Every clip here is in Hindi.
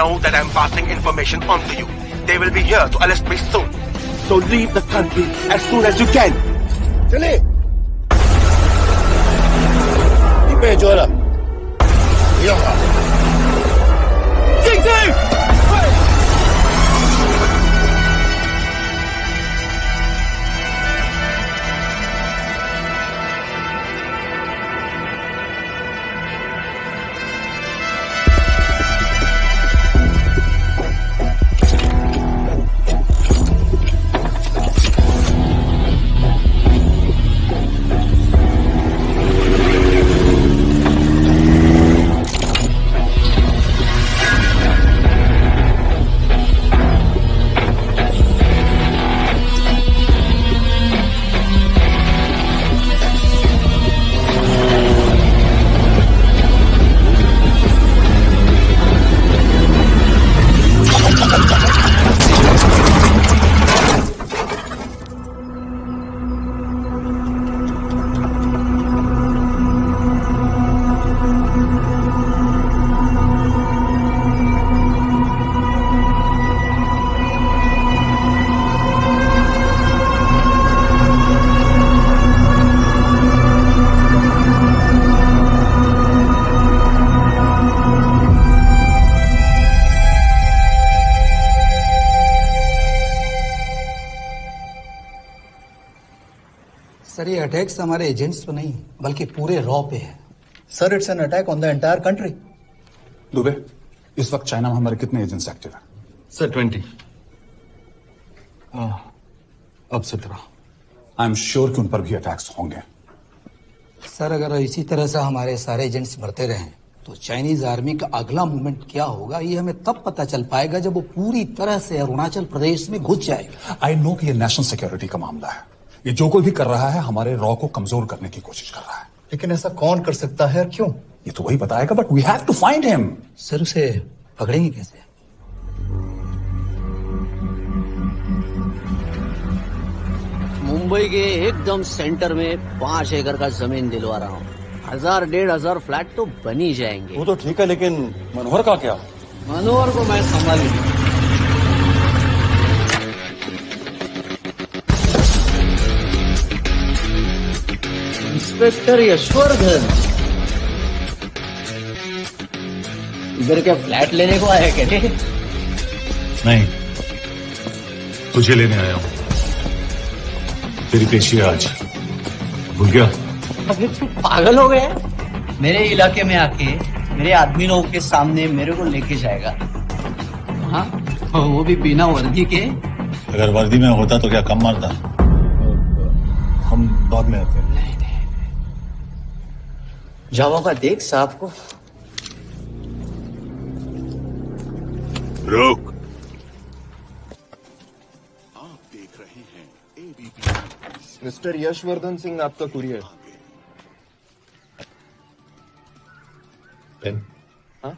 know that I'm passing information on to you. They will be here to arrest me soon. So leave the country as soon as you can. चलिए पे जोरा सर ये अटैक्स हमारे एजेंट्स पे नहीं बल्कि पूरे रॉ पे है। Sir it's an attack on the entire country. Dubey, इस वक्त चाइना में हमारे कितने एजेंट्स एक्टिव हैं? सर 20। अब 17। आई एम श्योर कि उन पर भी अटैक्स होंगे। सर अगर इसी तरह से हमारे सारे एजेंट्स बढ़ते रहें तो चाइनीज आर्मी का अगला मूवमेंट क्या होगा ये हमें तब पता चल पाएगा जब वो पूरी तरह से अरुणाचल प्रदेश में घुस जाएगा। आई नो कि ये नेशनल सिक्योरिटी का मामला है। ये जो कोई भी कर रहा है हमारे रॉ को कमजोर करने की कोशिश कर रहा है। लेकिन ऐसा कौन कर सकता है और क्यों? ये तो वही बताएगा, but we have to find him. Sir उसे पकड़ेंगे कैसे? मुंबई के एकदम सेंटर में 5 एकड़ का जमीन दिलवा रहा हूँ। 1000-1500 फ्लैट तो बन ही जाएंगे। वो तो ठीक है, लेकिन मनोहर का क्या? मनोहर को मैं संभालूंगा। इंस्पेक्टर यशवर्धन इधर क्या फ्लैट लेने को आया क्या? नहीं, तुझे लेने आया हूँ। तेरी पेशी है आज, भूल गया? अबे तू पागल हो गया? मेरे इलाके में आके मेरे आदमी लोगों के सामने मेरे को लेके जाएगा? हाँ, वो भी बिना वर्दी के। अगर वर्दी में होता तो क्या कम मारता? हम बाद में आते हैं। जाओगा देख साहब को। रुक। आप देख रहे हैं एबीपी। मिस्टर यशवर्धन सिंह आपका कुरियर। पेन? हाँ?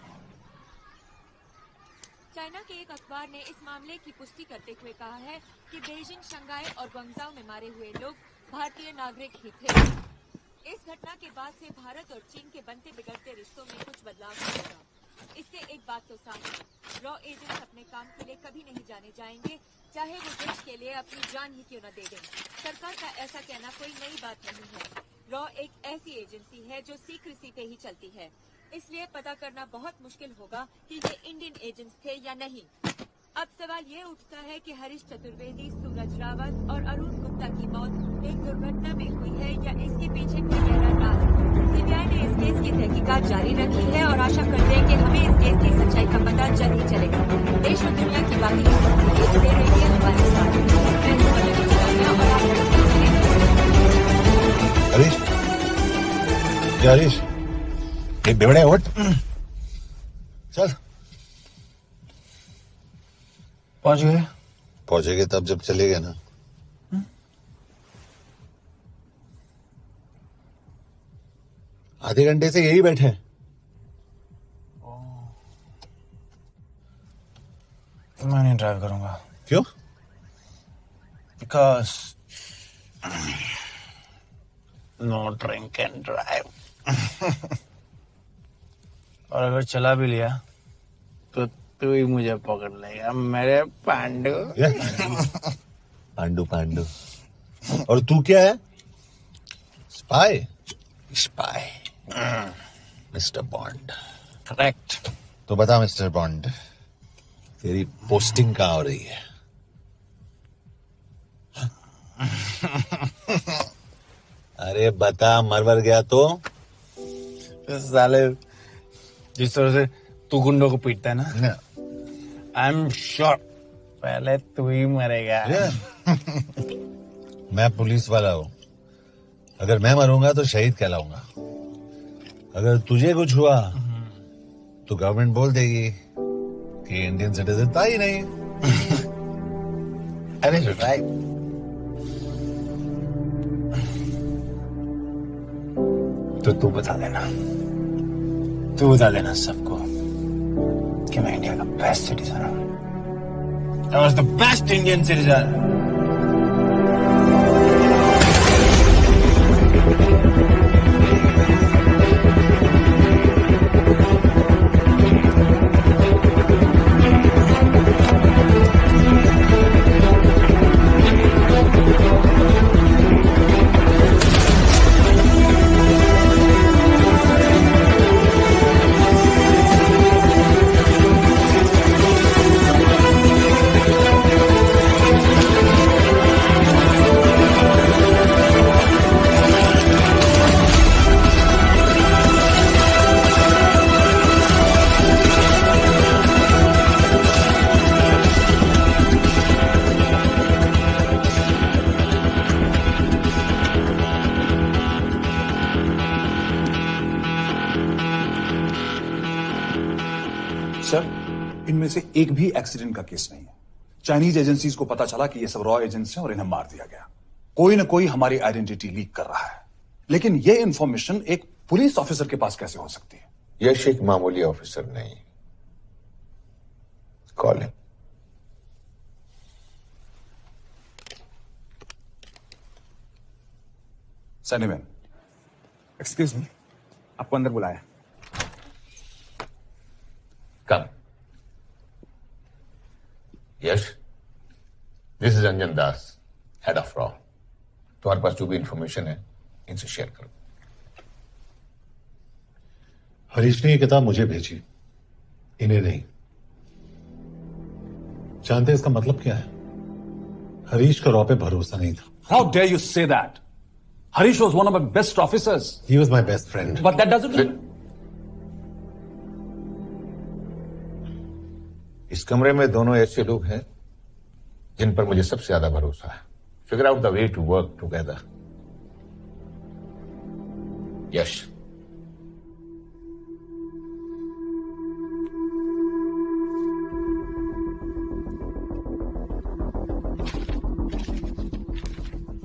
चाइना के एक अखबार ने इस मामले की पुष्टि करते हुए कहा है कि बीजिंग, शंघाई और ग्वांगझाओ में मारे हुए लोग भारतीय नागरिक ही थे। इस घटना के बाद से भारत और चीन के बनते बिगड़ते रिश्तों में कुछ बदलाव होगा। इससे एक बात तो साफ है, रॉ एजेंट्स अपने काम के लिए कभी नहीं जाने जाएंगे, चाहे वो देश के लिए अपनी जान ही क्यों न दे दें। सरकार का ऐसा कहना कोई नई बात नहीं है। रॉ एक ऐसी एजेंसी है जो सीक्रेसी पे ही चलती है, इसलिए पता करना बहुत मुश्किल होगा कि ये इंडियन एजेंट्स थे या नहीं। अब सवाल ये उठता है कि हरीश चतुर्वेदी, सूरज रावत और अरुण गुप्ता की मौत एक दुर्घटना में हुई है या इसके पीछे कोई गहरा राज है। सीबीआई ने इस केस की तहकीकात जारी रखी है और आशा करते हैं कि हमें इस केस की सच्चाई का पता जल्द ही चलेगा। देश और दुनिया की बाकी खबरों दे रही है हमारे साथ। हरीश, ये बेवड़े उठ। चल। पहुंच गए? पहुंचेंगे तब जब चलेगा ना। आधे घंटे से यही बैठे हैं। मैं नहीं ड्राइव करूंगा। क्यों? Because no drink and drive. और अगर चला भी लिया तो तू ही मुझे पकड़ लेगा मेरे पांडु। पांडु पांडु। और तू क्या है? Spy. Spy. Mister bond. Correct. तो बता मिस्टर बॉन्ड, तेरी पोस्टिंग कहाँ हो रही है? अरे बता, मरवर गया तो? साले जिस तरह से तू गुंडों को पीटता है ना, आई एम श्योर पहले तू ही मरेगा। मैं पुलिस वाला हूं, अगर मैं मरूंगा तो शहीद कहलाऊंगा। अगर तुझे कुछ हुआ तो गवर्नमेंट बोल देगी कि इंडियन सिटीजन था ही नहीं। अरे राइट। तो तू बता देना सबको कि मैं इंडिया का बेस्ट सिटीजन हूं। I was the best Indian citizen. Sir, इनमें से एक भी एक्सीडेंट का केस नहीं है। चाइनीज एजेंसीज को पता चला कि ये सब रॉ एजेंट्स हैं और इन्हें मार दिया गया। कोई ना कोई हमारी आइडेंटिटी लीक कर रहा है, लेकिन ये इंफॉर्मेशन एक पुलिस ऑफिसर के पास कैसे हो सकती है? यश एक मामूली ऑफिसर नहीं। कॉलिंग। सैनिमैन, एक्सक्यूज मी, आपको अंदर बुलाया। Come. Yash, this is Anjan Das, head of रॉ। तुम्हारे पास जो भी इंफॉर्मेशन है इनसे शेयर करो। हरीश ने ये किताब मुझे भेजी, इन्हें नहीं। जानते इसका मतलब क्या है? हरीश का रॉ पे भरोसा नहीं था। How dare you say that? Harish was one of my best officers. He was my best friend. But that doesn't mean... इस कमरे में दोनों ऐसे लोग हैं जिन पर मुझे सबसे ज्यादा भरोसा है। Figure out the way to work together. Yash,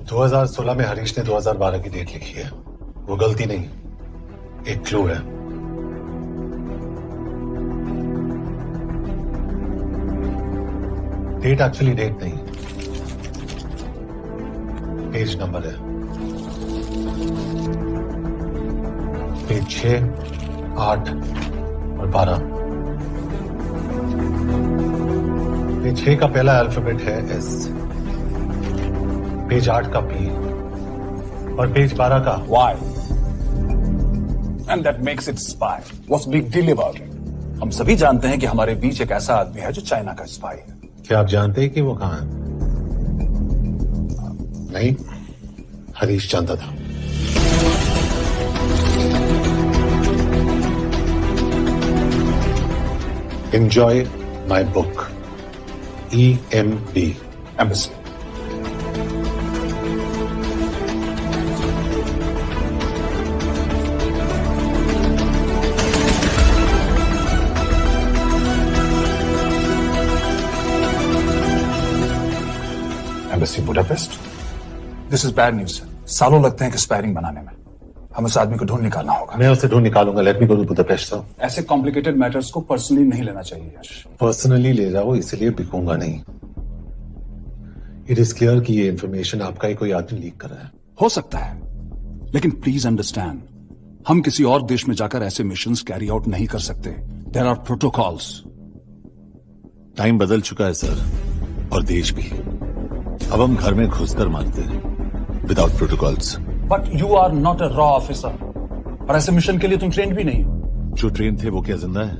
दो 2016 में हरीश ने 2012 की डेट लिखी है। वो गलती नहीं, एक क्लू है। डेट एक्चुअली डेट नहीं, पेज नंबर है। पेज 6, 8 और 12। पेज 6 का पहला अल्फाबेट है एस, पेज 8 का पी और पेज 12 का Y. And that makes it spy. What's big deal about it? हम सभी जानते हैं कि हमारे बीच एक ऐसा आदमी है जो चाइना का स्पाई है। क्या आप जानते हैं कि वो कहां है? नहीं, हरीश जानता था। Enjoy my book, EMB, embassy. Embassy Budapest. This is bad news sir. सालों लगते हैं कि स्पायरिंग बनाने में। हमें उस आदमी को ढूंढ निकालना होगा। मैं उसे ढूंढ निकालूंगा। Let me go to Budapest sir. ऐसे कॉम्प्लिकेटेड मैटर्स को पर्सनली नहीं लेना चाहिए यश। पर्सनली ले जाओ, इसलिए बिकूंगा नहीं। इट इज क्लियर कि ये इंफॉर्मेशन आपका ही कोई आदमी लीक कर रहा है। हो सकता है, लेकिन प्लीज अंडरस्टैंड, हम किसी और देश में जाकर ऐसे मिशंस कैरी आउट नहीं कर सकते। There are protocols. टाइम बदल चुका है सर, और देश भी। अब हम घर में घुसकर मारते हैं without protocols. But you are not a रॉ ऑफिसर, और ऐसे मिशन के लिए तुम ट्रेन भी नहीं हो। जो ट्रेन थे वो क्या जिंदा है?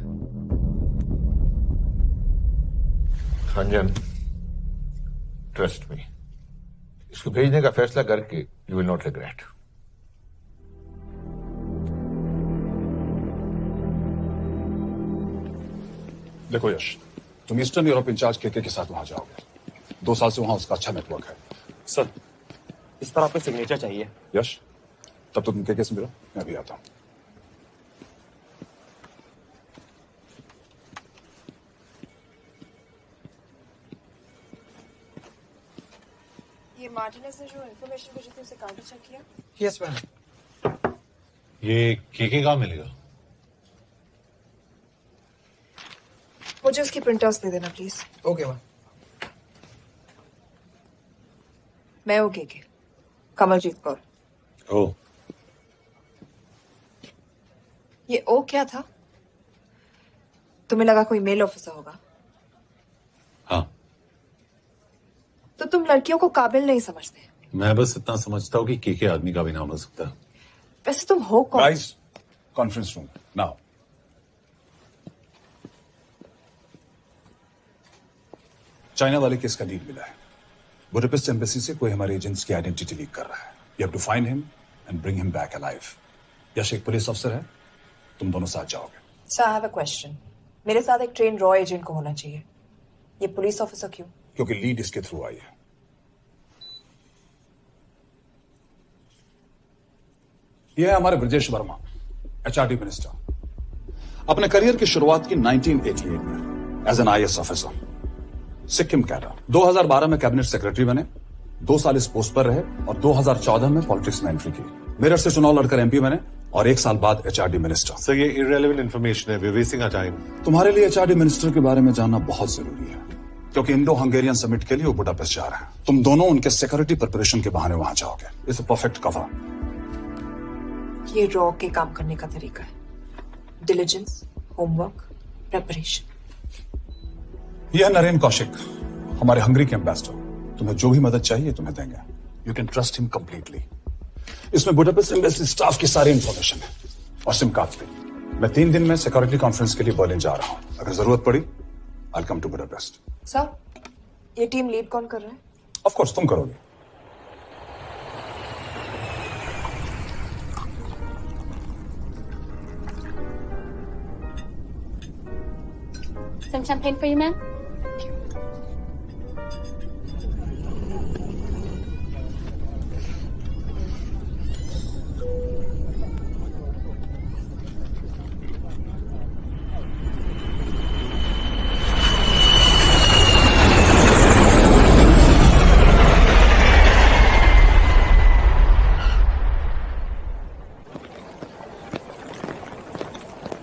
रंजन, ट्रस्ट मी, इसको भेजने का फैसला करके यू विल नॉट रिग्रेट। देखो यश, तुम ईस्टर्न यूरोप इंचार्ज के साथ वहां जाओगे। 2 साल से वहां उसका अच्छा नेटवर्क है। सर, इस पर आपका सिग्नेचर चाहिए। यश, तब तो तुम के से मिलो, मैं भी आता हूं। ये मार्टिनेज ने जो इन्फॉर्मेशन भेजी थी उसे काउंटर चेक किया? Yes ma'am. ये के कहाँ मिलेगा? मुझे उसकी प्रिंटआउट्स दे देना प्लीज। Okay ma'am. मैं हूँ के कमलजीत कौर। ओ, ये ओ क्या था? तुम्हें लगा कोई मेल ऑफिसर होगा? हाँ। तो तुम लड़कियों को काबिल नहीं समझते? मैं बस इतना समझता हूँ कि के आदमी का भी नाम हो सकता है। वैसे तुम हो कौन? Guys, conference room now. China वाले केस का लीड मिला है। बुडापेस्ट एम्बेसी से कोई हमारे एजेंट्स की आइडेंटिटी लीक कर रहा है। You have to find him and bring him back alive. Yash एक पुलिस अफसर है, तुम दोनों साथ जाओगे। Sir, I have a question. मेरे साथ एक ट्रेन रॉ एजेंट को होना चाहिए, ये पुलिस ऑफिसर क्यों? क्योंकि लीड इसके थ्रू आई है। यह है हमारे ब्रजेश वर्मा, एचआरडी मिनिस्टर। अपने करियर की शुरुआत की 1988 में as an IAS officer, Sikkim cadre. 2012 में कैबिनेट सेक्रेटरी बने, 2 साल इस पोस्ट पर रहे और 2014 में पॉलिटिक्स में एंट्री की। मेरठ से चुनाव लड़कर एमपी बने और 1 साल बाद एचआरडी मिनिस्टर। सर, ये इररेलेवेंट इंफॉर्मेशन है, we are wasting our time. तुम्हारे लिए एचआरडी मिनिस्टर के बारे में जानना बहुत जरूरी है, क्योंकि इंडो हंगेरियन समिट के लिए वो बुडापेस्ट जा रहे हैं। तुम दोनों उनके सिक्योरिटी प्रिपरेशन के बहाने वहां जाओगे। It's a perfect cover. ये रॉ के काम करने का तरीका है, डिलिजेंस, होमवर्क, प्रेपरेशन। यह नरेन कौशिक, हमारे हंगरी के एम्बेसडर। तुम्हें जो भी मदद चाहिए तुम्हें देंगे। You can trust him completely. इसमें बुडापेस्ट एम्बेसी स्टाफ की सारी इंफॉर्मेशन है और सिम कार्ड भी। मैं 3 दिन में सिक्योरिटी कॉन्फ्रेंस के लिए बर्लिन जा रहा हूं। अगर जरूरत पड़ी आई कम टू बुडापेस्ट। सर, ये टीम लीड कौन कर रहा है? ऑफ कोर्स तुम करोगे। Some champagne for you, ma'am?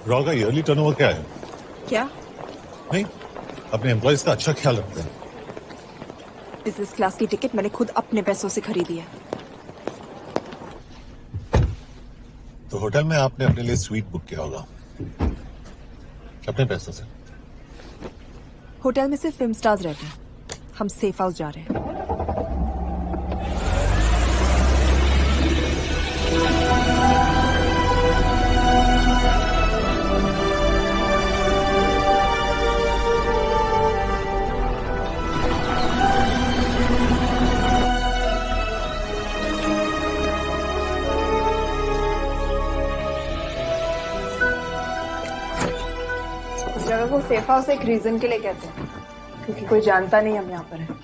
Raw का ईयरली टर्नओवर क्या है? क्या? नहीं, अपने एम्प्लॉइज का अच्छा ख्याल रखते हैं। बिजनेस क्लास की टिकट मैंने खुद अपने पैसों से खरीदी है। तो होटल में आपने अपने लिए स्वीट बुक किया होगा अपने पैसों से। होटल में सिर्फ फिल्म स्टार्स रहते हैं, हम सेफ हाउस जा रहे हैं। जगह को सेफ हाउस एक रीजन के लिए कहते हैं, क्योंकि कोई जानता नहीं हम यहाँ पर हैं।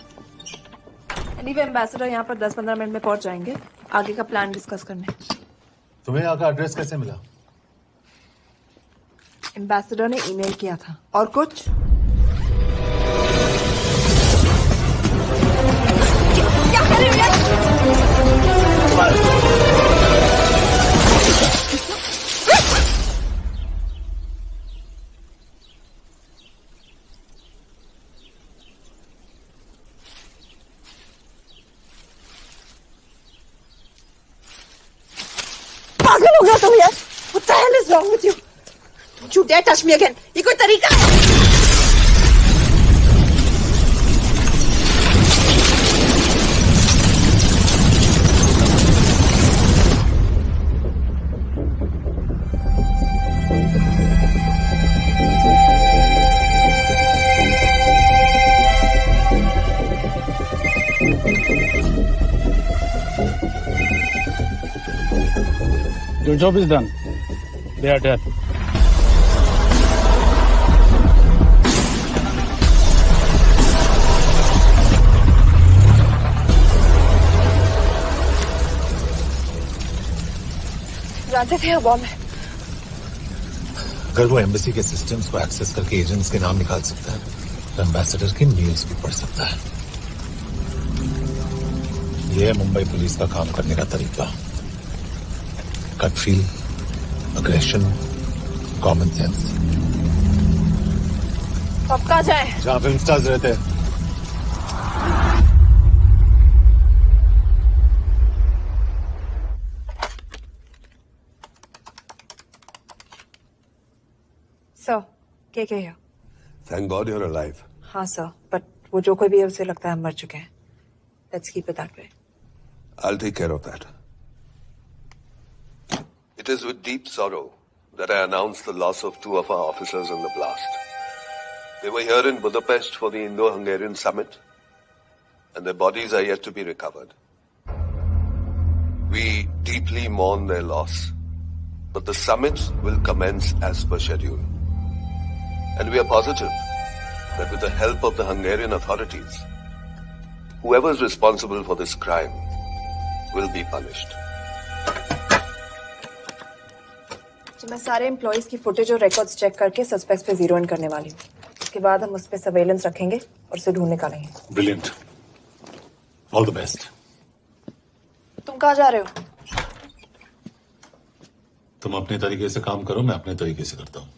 एनीवे, एम्बेसडर यहाँ पर 10-15 मिनट में पहुंच जाएंगे आगे का प्लान डिस्कस करने। तुम्हें यहाँ का एड्रेस कैसे मिला? एम्बेसडर ने ईमेल किया था। और कुछ? क्या कर रहे हो? पागल हो गया तुम यार? What the hell is wrong with you? Don't you dare touch me again. ये कोई तरीका है? Your job is done. They are dead. जानते थे बॉम्ब है। अगर वो एम्बेसी के सिस्टम्स को एक्सेस करके एजेंट्स के नाम निकाल सकता है तो एम्बेसडर के मेल्स भी पढ़ सकता है। यह है मुंबई पुलिस का काम करने का तरीका। Gut feel, aggression, common sense. अब कहाँ जाए? जहां फिल्म स्टार्स रहते हैं। सर, के है? Thank God you're alive. हाँ सर, बट वो जो कोई भी है उसे लगता है हम मर चुके हैं। Let's keep it that way. I'll take care of that. It is with deep sorrow that I announce the loss of 2 of our officers in the blast. They were here in Budapest for the Indo-Hungarian summit, and their bodies are yet to be recovered. We deeply mourn their loss, but the summit will commence as per schedule. And we are positive that with the help of the Hungarian authorities, whoever is responsible for this crime will be punished. तो मैं सारे एम्प्लॉइज की फुटेज और रिकॉर्ड्स चेक करके सस्पेक्ट्स पे जीरो इन करने वाली हूँ। उसके बाद हम उस पे सर्वेलेंस रखेंगे और उसे ढूंढ निकालेंगे। Brilliant, all the best. तुम कहाँ जा रहे हो? तुम अपने तरीके से काम करो, मैं अपने तरीके से करता हूँ।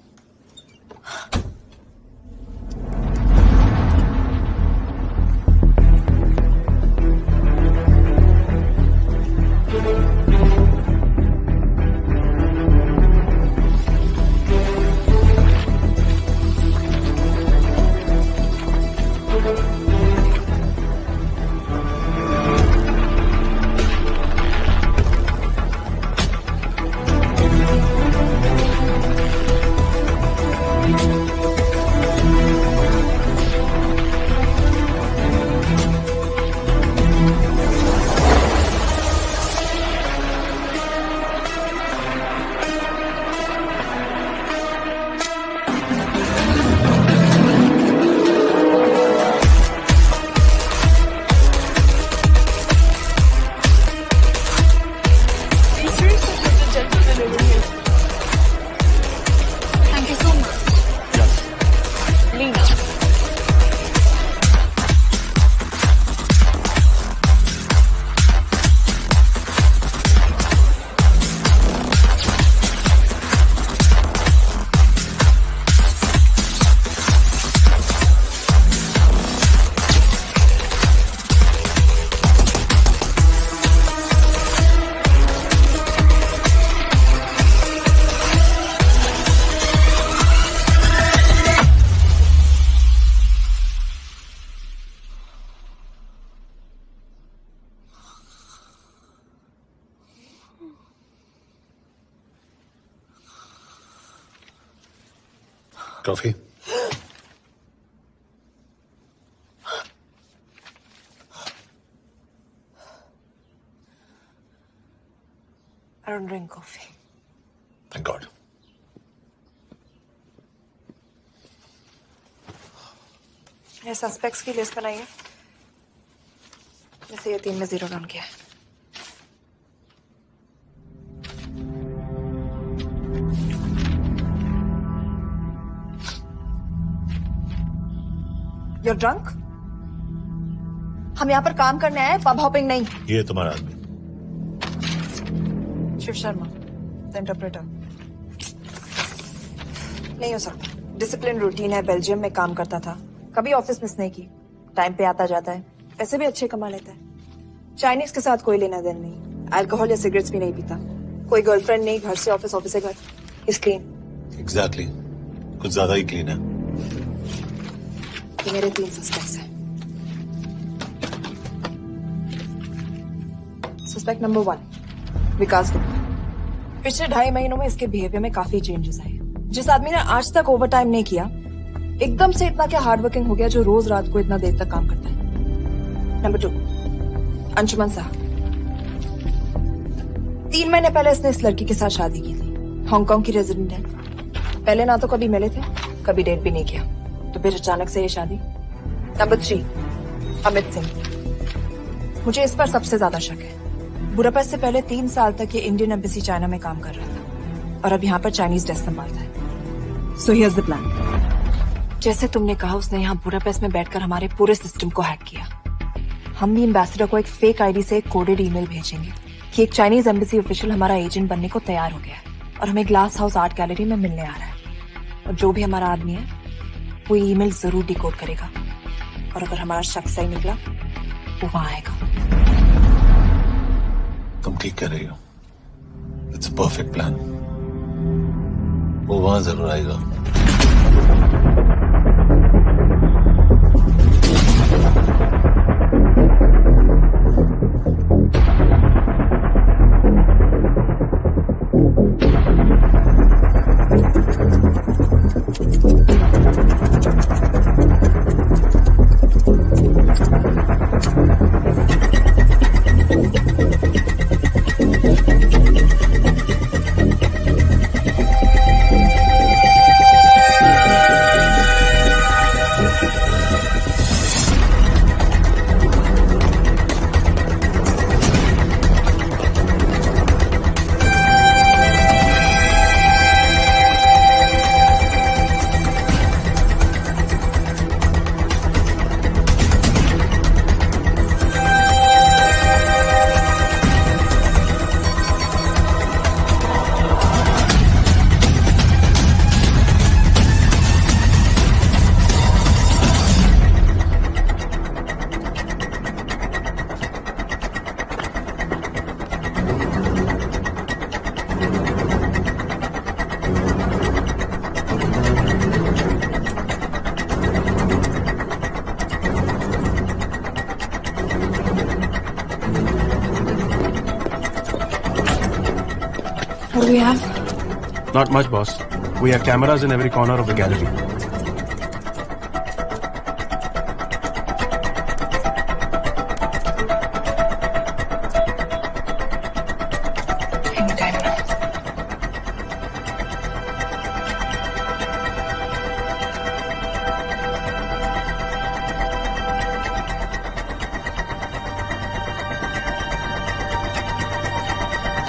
Coffee? I don't drink coffee. Thank God. मैंने सस्पेक्ट्स की लिस्ट बनाई है, जैसे ये 3 में जीरो डाउन किया है। You're drunk? हम यहाँ पर काम करने आए, पब हॉपिंग नहीं। ये तुम्हारा आदमी शिव शर्मा, द इंटरप्रेटर। नहीं हो सकता। डिसिप्लिन रूटीन है, बेल्जियम में काम करता था, कभी ऑफिस मिस नहीं की, टाइम पे आता जाता है, पैसे भी अच्छे कमा लेता है। चाइनीज के साथ कोई लेना देना नहीं, अल्कोहल या सिगरेट्स भी नहीं पीता, कोई गर्लफ्रेंड नहीं, घर से ऑफिस, ऑफिस से घर। Is clean. एग्जैक्टली, कुछ ज्यादा ही क्लीन है। ये मेरे 3 सस्पेक्ट्स हैं। सस्पेक्ट नंबर 1, विकास गुप्ता। पिछले 2.5 महीनों में इसके बिहेवियर में काफी चेंजेस आए। जिस आदमी ने आज तक ओवर टाइम नहीं किया, एकदम से इतना क्या हार्ड वर्किंग हो गया जो रोज रात को इतना देर तक काम करता है। नंबर 2, अंशुमन साहब। 3 महीने पहले इसने इस लड़की के साथ शादी की थी, हांगकांग की रेजिडेंट है। पहले ना तो कभी मिले थे, कभी डेट भी नहीं किया, तो फिर अचानक से ये शादी। नंबर 3, अमित सिंह। मुझे इस पर सबसे ज्यादा शक है। बुडापेस्ट से पहले 3 साल तक ये इंडियन एम्बेसी चाइना में काम कर रहा था और अब यहाँ पर चाइनीज डेस्क संभालता है। So here's the plan. जैसे तुमने कहा, उसने यहाँ बुडापेस्ट में बैठकर हमारे पूरे सिस्टम को हैक किया। हम भी एम्बेसडर को एक फेक आईडी से एक कोडेड ईमेल भेजेंगे कि एक चाइनीज एम्बेसी ऑफिशियल हमारा एजेंट बनने को तैयार हो गया है और हमें ग्लास हाउस आर्ट गैलरी में मिलने आ रहा है। और जो भी हमारा आदमी है वो ईमेल जरूर डिकोड करेगा और अगर हमारा शक सही निकला वो वहां आएगा। तुम ठीक कह रही हो। It's a perfect plan. वो वहां जरूर आएगा। What do we have? Not much, boss. We have cameras in every corner of the gallery.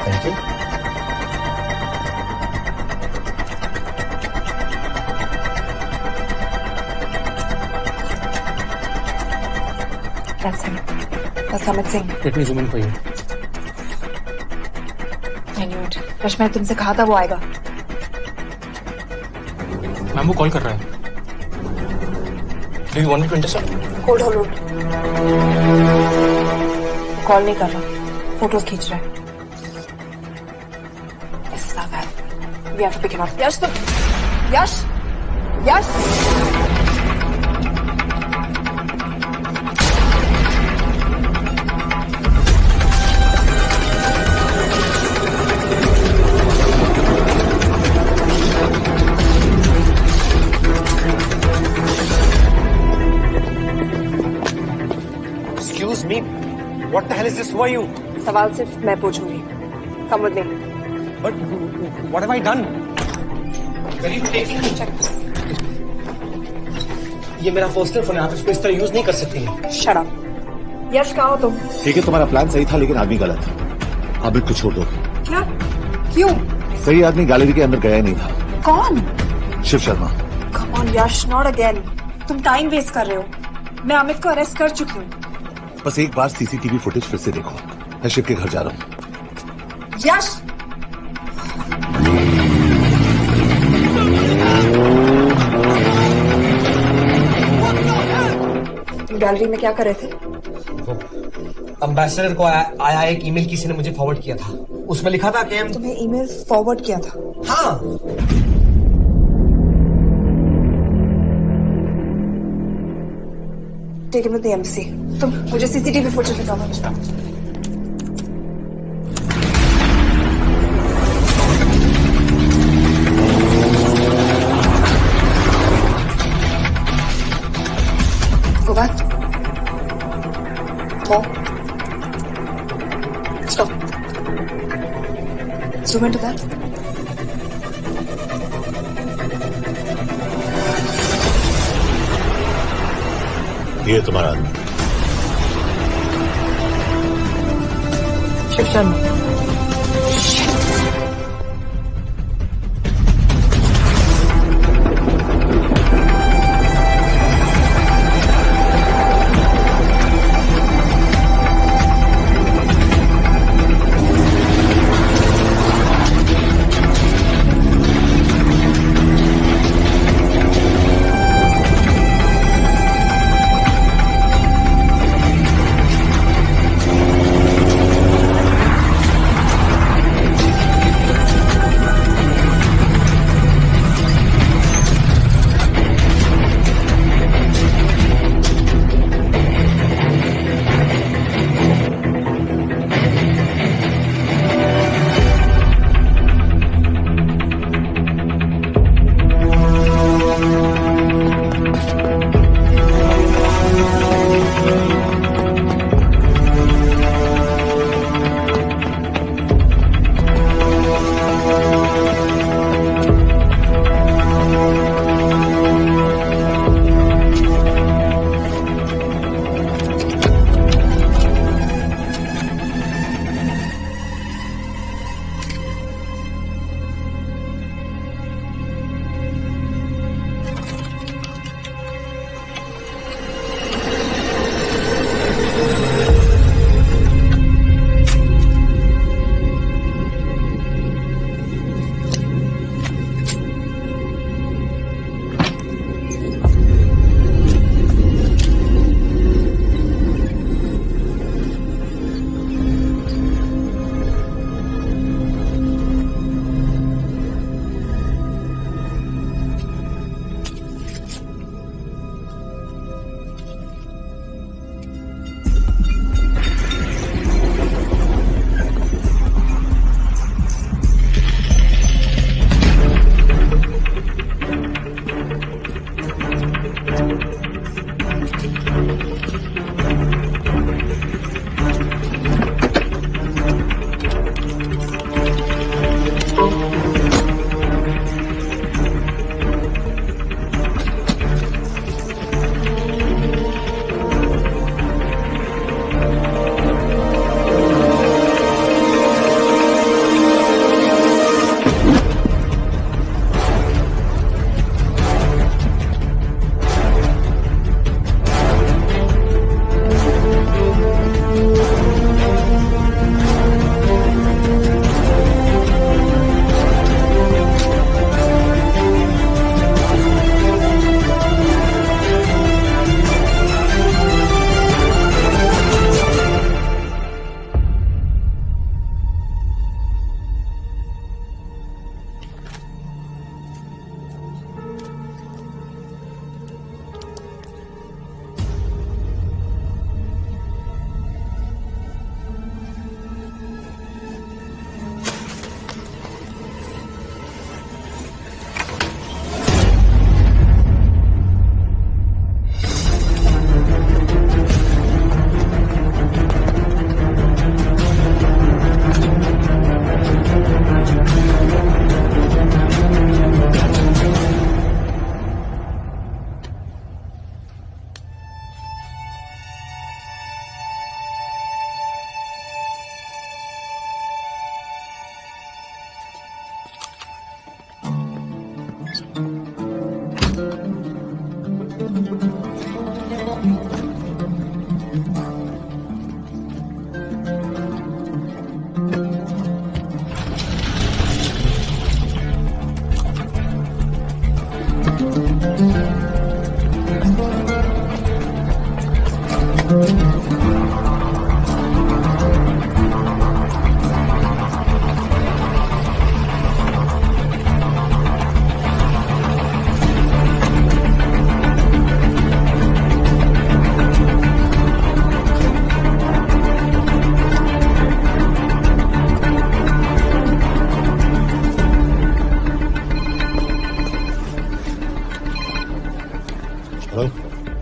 Thank you. That's him. That's Amit Singh. Let me zoom in for you. I knew it. Rush, मैंने तुमसे कहा था वो आएगा। मैम वो कॉल कर रहा है। Do you want me to intercept? Hold. Call नहीं कर रहा, फोटोज खींच रहा है। This is our man. We have to pick him up. Yash. Excuse me. What the hell is this? Who are you? सवाल सिर्फ मैं पूछूंगी। Come with me. But what have I done? Where are you taking me? ये मेरा पर्सनल फोन है, आप इसको इस तरह यूज नहीं कर सकती हैं। Shut up. यश, कहाँ हो तुम? ठीक है, तुम्हारा प्लान सही था लेकिन आदमी गलत। अमित को छोड़ दो। क्या? क्यों? सही आदमी गैलरी के अंदर गया ही नहीं था। कौन? Shiv Sharma. Come on, Yash, not again. तुम टाइम वेस्ट कर रहे हो। मैं अमित को अरेस्ट कर चुकी हूँ। बस एक बार सीसीटीवी फुटेज फिर से देखो। मैं शिव के घर जा रहा हूँ। यश! तुम गैलरी में क्या कर रहे थे? एम्बेसडर को आया एक ईमेल किसी ने मुझे फॉरवर्ड किया था। उसमें लिखा था कि हम तुम्हें ईमेल फॉरवर्ड किया था? हाँ। Take him to the embassy. तुम मुझे सीसीटीवी फुटेज दिखाओ। Go back. More. Stop. Zoom into that. ये तुम्हारा आदमी। शिव शर्मा।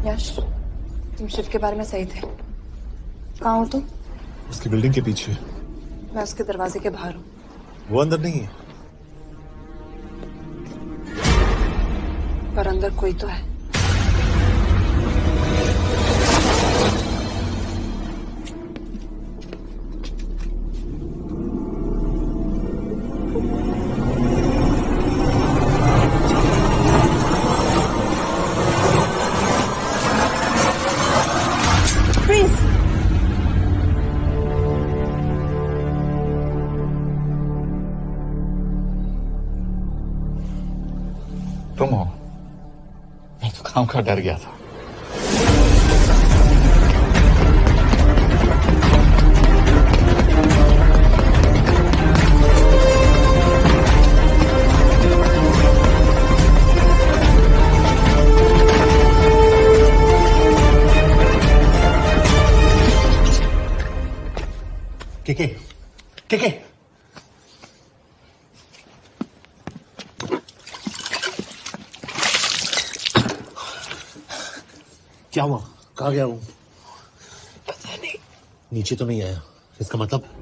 यश, तुम शिव के बारे में सही थे। कहाँ हो तुम? उसकी बिल्डिंग के पीछे। मैं उसके दरवाजे के बाहर हूँ। वो अंदर नहीं है। पर अंदर कोई तो है। तुम हो? मैं तो काम का डर गया था। के क्या हुआ? कहाँ गया हूँ? पता नहीं। नीचे तो नहीं आया, इसका मतलब?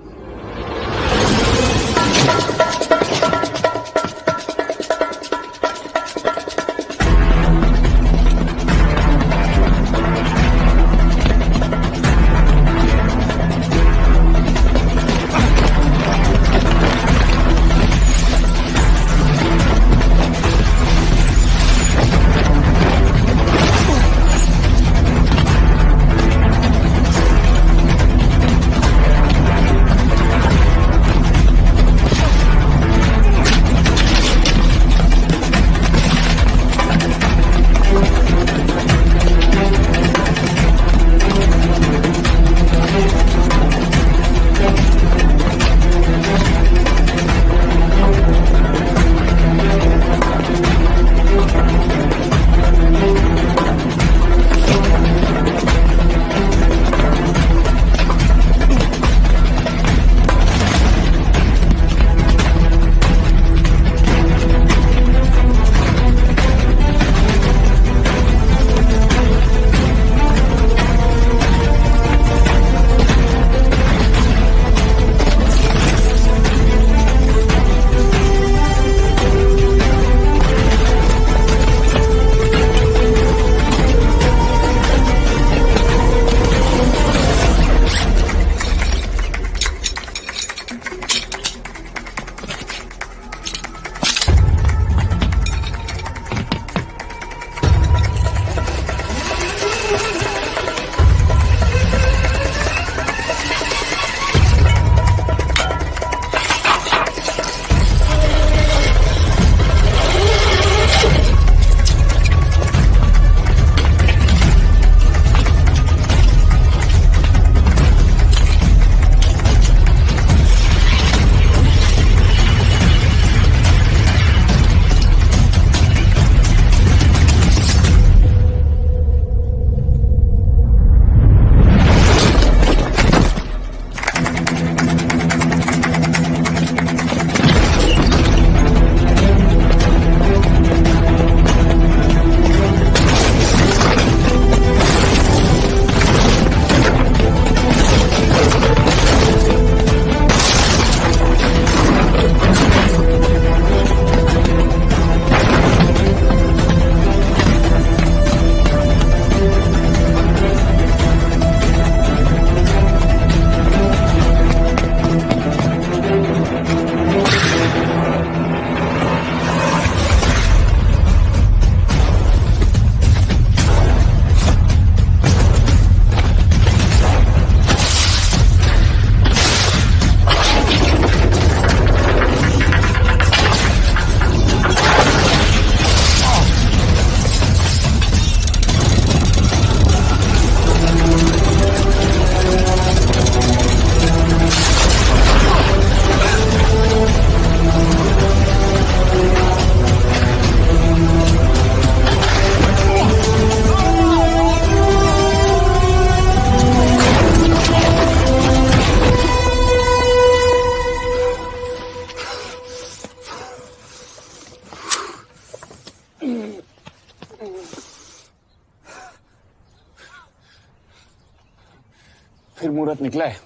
फिर मुहूर्त निकला है,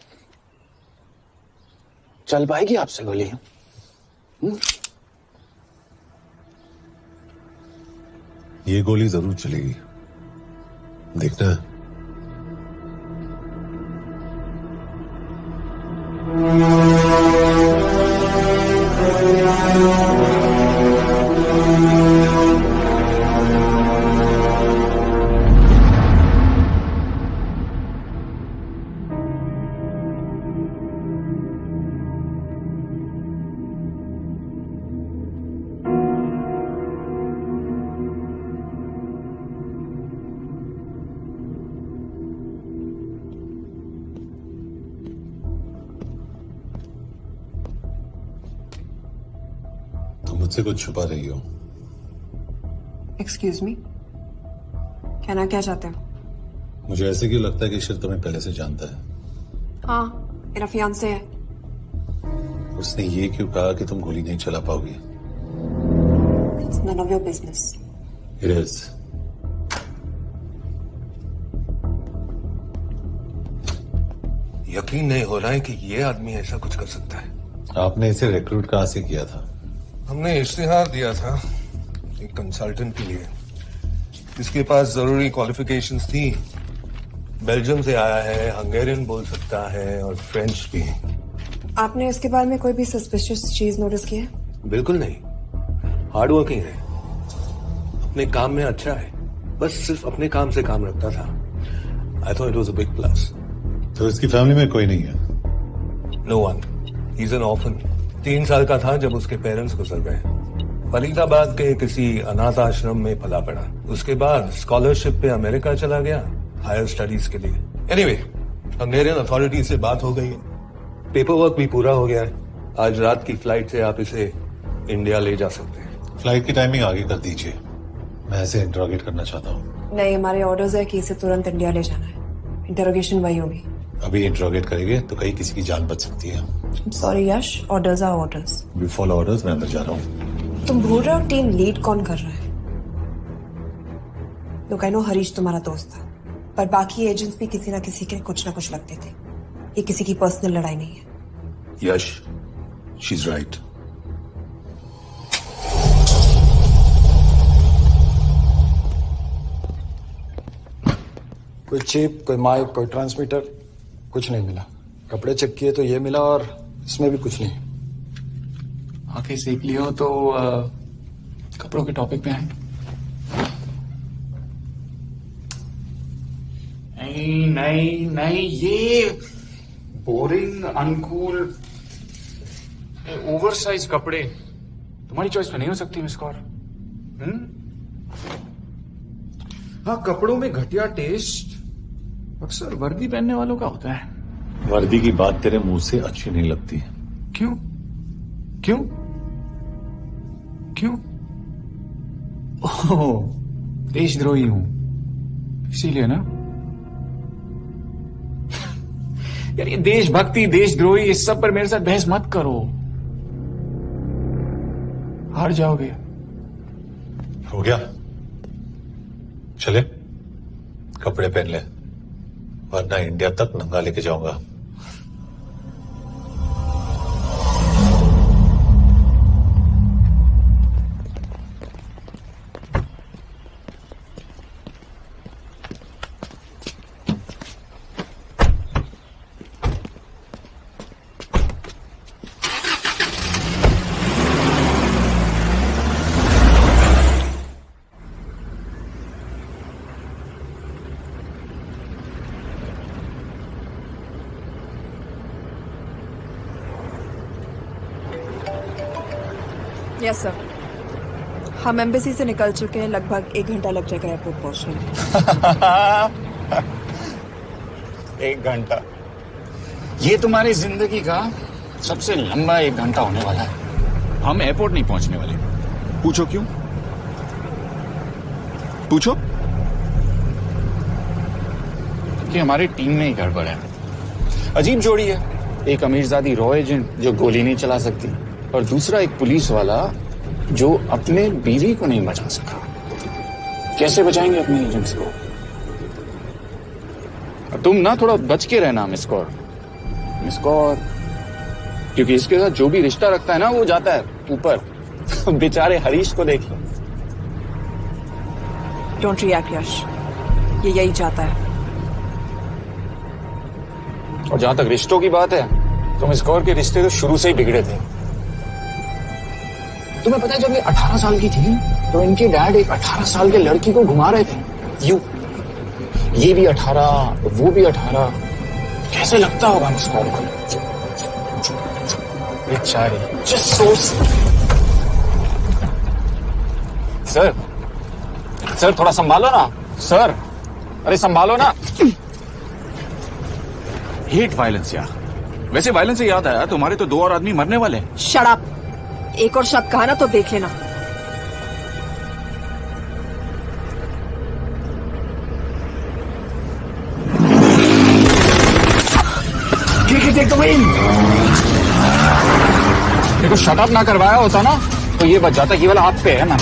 चल पाएगी आपसे गोली? ये गोली जरूर चलेगी, देखना। मुझसे कुछ छुपा रही हो। एक्सक्यूज मी, कहना क्या चाहते हो? मुझे ऐसे क्यों लगता है कि शिर तुम्हें पहले से जानता है? हाँ, मेरा फियांसे है। उसने ये क्यों कहा कि तुम गोली नहीं चला पाओगी? It's none of your business. It is. यकीन नहीं हो रहा है कि ये आदमी ऐसा कुछ कर सकता है। आपने इसे रिक्रूट कहाँ से किया था? हमने इश्तिहार दिया था एक कंसल्टेंट के लिए, जिसके पास जरूरी क्वालिफिकेशंस थी। बेल्जियम से आया है, हंगेरियन बोल सकता है और फ्रेंच भी। आपने इसके बारे में कोई भी सस्पिशियस चीज नोटिस की है? बिल्कुल नहीं, हार्ड वर्किंग है, अपने काम में अच्छा है, बस सिर्फ अपने काम से काम रखता था। I thought it was a big plus. तो इसकी फैमिली में कोई नहीं है? No one, he is an orphan. 3 साल का था जब उसके पेरेंट्स गुजर गए। फरीदाबाद के किसी अनाथ आश्रम में पला पड़ा। उसके बाद स्कॉलरशिप पे अमेरिका चला गया हायर स्टडीज के लिए। एनीवे, हंगेरियन अथॉरिटी से बात हो गई है, पेपर वर्क भी पूरा हो गया है। आज रात की फ्लाइट से आप इसे इंडिया ले जा सकते हैं। फ्लाइट की टाइमिंग आगे कर दीजिए, मैं इसे इंटरोगेट करना चाहता हूँ। नहीं, हमारे ऑर्डर्स है कि इसे तुरंत इंडिया ले जाना है। इंटरोगेशन वही होगी। अभी इंटरोगेट करेंगे तो कहीं किसी की जान बच सकती है। Sorry Yash, orders are orders. We follow orders, मैं अंदर जा रहा हूँ। तुम भूल रहे हो टीम लीड कौन कर रहा है? लोग आई नो हरीश तुम्हारा दोस्त था, पर बाकी एजेंट्स भी किसी ना किसी के कुछ ना कुछ लगते थे। ये किसी की पर्सनल लड़ाई नहीं है। यश, शी इज राइट। कोई चिप, कोई माइक, कोई ट्रांसमीटर, कुछ नहीं मिला। कपड़े चेक किए तो ये मिला और इसमें भी कुछ नहीं। आंखें सेक लियो तो कपड़ों के टॉपिक पे आए। नहीं नहीं नहीं, ये बोरिंग, अनकूल, ओवरसाइज कपड़े तुम्हारी चॉइस में नहीं हो सकती मिस कौर। हाँ, कपड़ों में घटिया टेस्ट अक्सर वर्दी पहनने वालों का होता है। वर्दी की बात तेरे मुंह से अच्छी नहीं लगती। क्यों क्यों क्यों? ओह, देशद्रोही हूं इसीलिए ना। यार ये देशभक्ति, देशद्रोही, इस सब पर मेरे साथ बहस मत करो, हार जाओगे। हो गया, चले कपड़े पहन ले, वरना इंडिया तक नंगा लेके जाऊंगा। यस सर, हम एम्बेसी से निकल चुके हैं। लगभग 1 घंटा लग जाएगा एयरपोर्ट पहुंचने में। 1 घंटा? ये तुम्हारी जिंदगी का सबसे लंबा 1 घंटा होने वाला है। हम एयरपोर्ट नहीं पहुंचने वाले। पूछो क्यों? पूछो। कि हमारी टीम में ही गड़बड़ है। अजीब जोड़ी है, एक अमीरजादी रॉ एजेंट जो गोली नहीं चला सकती, और दूसरा एक पुलिस वाला जो अपने बीवी को नहीं बचा सका। कैसे बचाएंगे अपने एजेंट्स को? तुम ना थोड़ा बच के रहना मिस कौर। मिस कौर, क्योंकि इसके साथ जो भी रिश्ता रखता है ना वो जाता है ऊपर। बेचारे हरीश को देख लो। डोंट रिएक्ट यश, ये यही चाहता है। और जहां तक रिश्तों की बात है तो मिस कौर के रिश्ते तो शुरू से ही बिगड़े थे। तुम्हें पता है जब ये 18 साल की थी तो इनके डैड एक 18 साल के लड़की को घुमा रहे थे यूं। ये भी 18 वो भी 18। कैसे लगता होगा मिस कौर को? बेचारी। जस्ट सोच। सर थोड़ा संभालो ना सर। अरे संभालो ना। हेट वायलेंस यार। वैसे वायलेंस से याद आया, तुम्हारे तो 2 और आदमी मरने वाले। Shut up. एक और शब्द कहा ना तो देख लेना। देखो शट अप ना करवाया होता ना तो ये बच जाता। ये वाला आप पे है ना।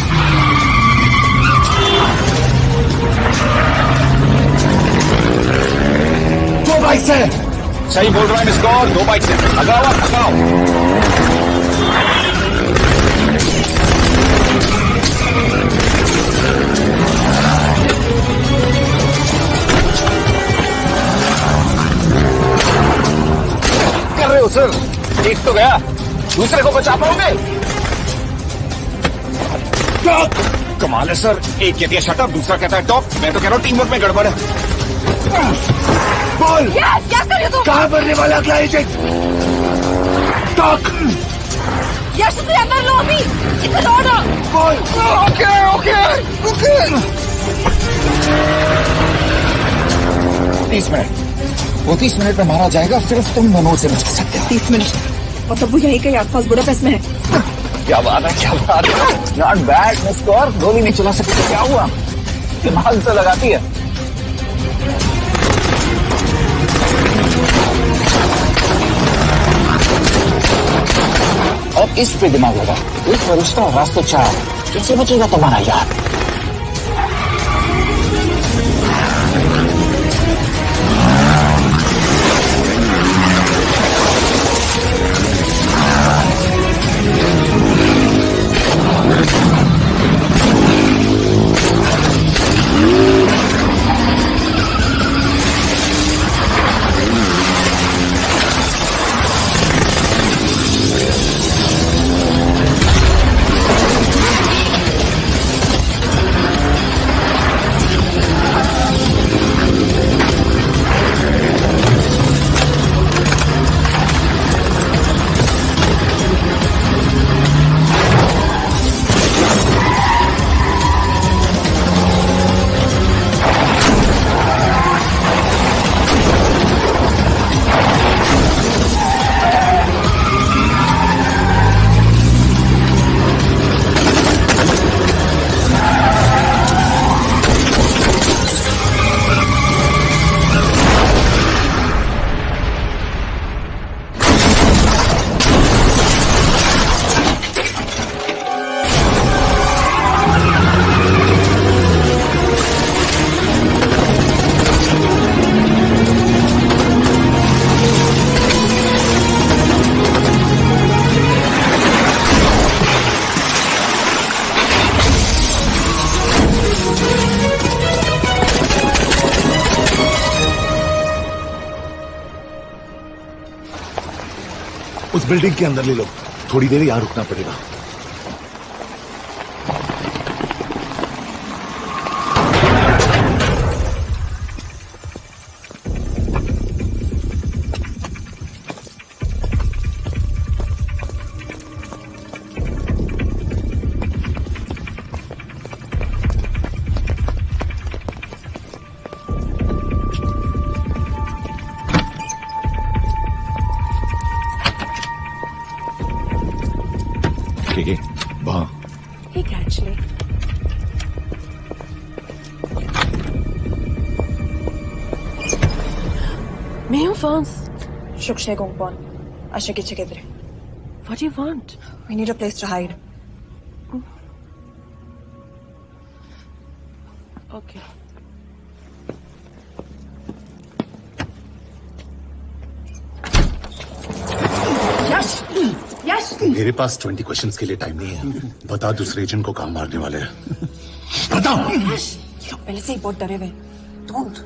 दो बाइक से। सही बोल रहा है मिस कौर, 2 बाइक से। लगाओ। कर रहे हो सर? एक तो गया, दूसरे को बचा पाओगे? कमाल है सर। एक कहती है शट अप, दूसरा कहता है टॉप। मैं तो कह रहा हूँ टीम वर्क में गड़बड़ है। बोल क्या कर रहे हो? कहाँ मरने वाला अगला एजेंट? टॉक। यश तुम अंदर लो अभी। इधर ऑर्डर। बोल। Okay 30 minute. वो 30 मिनट में मारा जाएगा, सिर्फ तुम मनोज से बचा सकते हो। 30 मिनट मतलब वो यहीं कहीं आसपास बुडापेस्ट में है। क्या बात है। Not bad miss Kaur. गोली नहीं चला सकती क्या हुआ? दिमाग से लगाती है। अब इस पे दिमाग लगा। एक फरिश्ता रास्ते 4। कैसे बचेगा तुम्हारा यार? उस बिल्डिंग के अंदर ले लो। थोड़ी देर यहां रुकना पड़ेगा। Hey, actually. Mayo Fons. Shukshe Gongpon. Ashaki Chikidre. What do you want? We need a place to hide. Okay. Yash! मेरे पास 20 क्वेश्चंस के लिए टाइम नहीं है। बता दूसरे एजेंट को कहाँ मारने वाले हैं। बताओ। पहले से ही बहुत डरे हुए। Don't.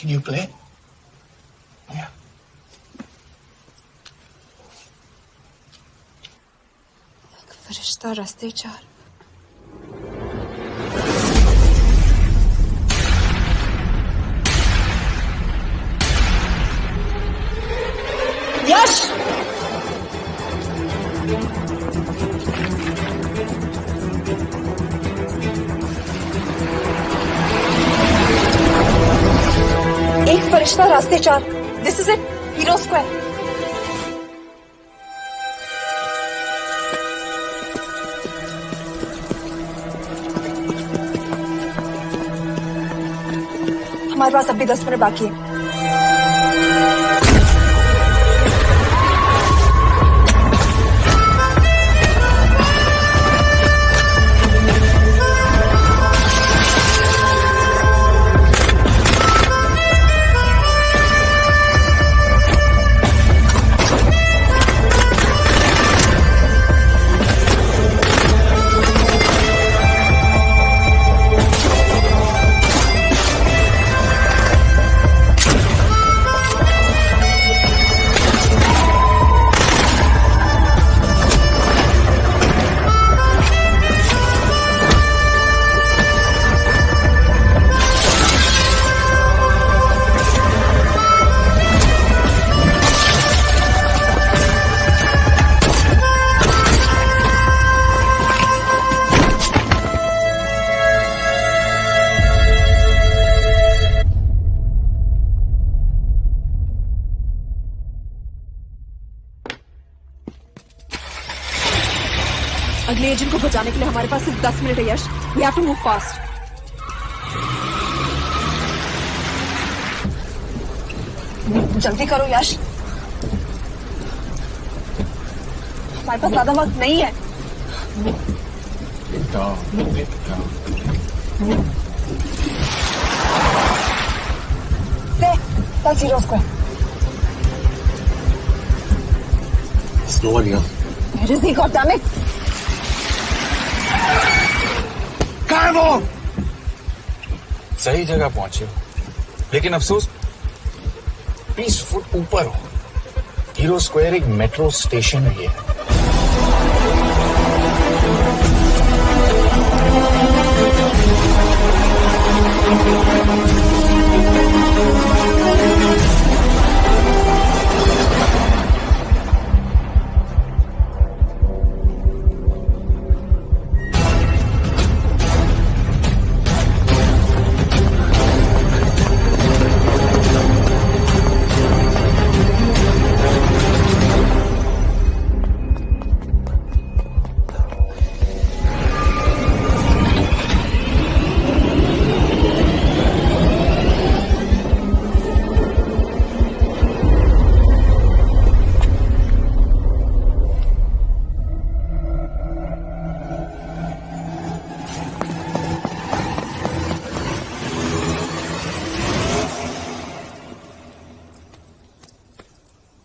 Can you play? Yeah. फरिश्ता रास्ते चार। यश! एक फरिश्ता रास्ते चार। This is it, hero square. हमारे पास अभी 10 मिनट बाकी है। अगले एजेंट को बचाने के लिए हमारे पास सिर्फ 10 मिनट है Yash. We have to move fast. जल्दी करो यश, हमारे पास ज्यादा वक्त नहीं है। That's Hero Square. There's no one here. Where is he? God damn it! कहाँ है वो? सही जगह पहुंचे हो, लेकिन अफसोस 20 फुट ऊपर हो। हीरो स्क्वायर एक मेट्रो स्टेशन भी है।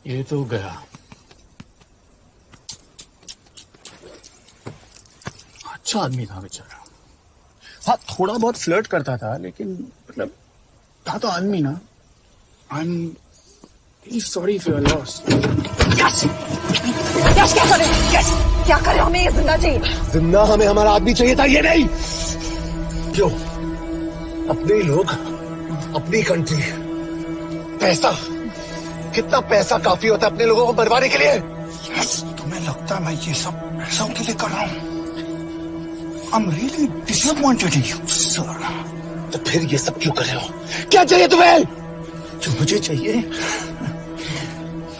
ये तो गया। अच्छा आदमी था बेचारा। हाँ, थोड़ा बहुत फ्लर्ट करता था, लेकिन मतलब था तो आदमी ना। I am very sorry for your loss. Yash! Yash क्या करे? यश क्या करे? हमें ये जिंदा चाहिए। जिंदा हमें हमारा आदमी चाहिए था, ये नहीं। क्यों? अपने लोग, अपनी कंट्री, पैसा। कितना पैसा काफी होता है अपने लोगों को मरवाने के लिए? यस, तुम्हें लगता है मैं ये सब पैसों के लिए कर रहा हूँ? I'm really disappointed in you, sir. तो फिर ये सब क्यों कर रहे हो? क्या चाहिए तुम्हें? जो मुझे चाहिए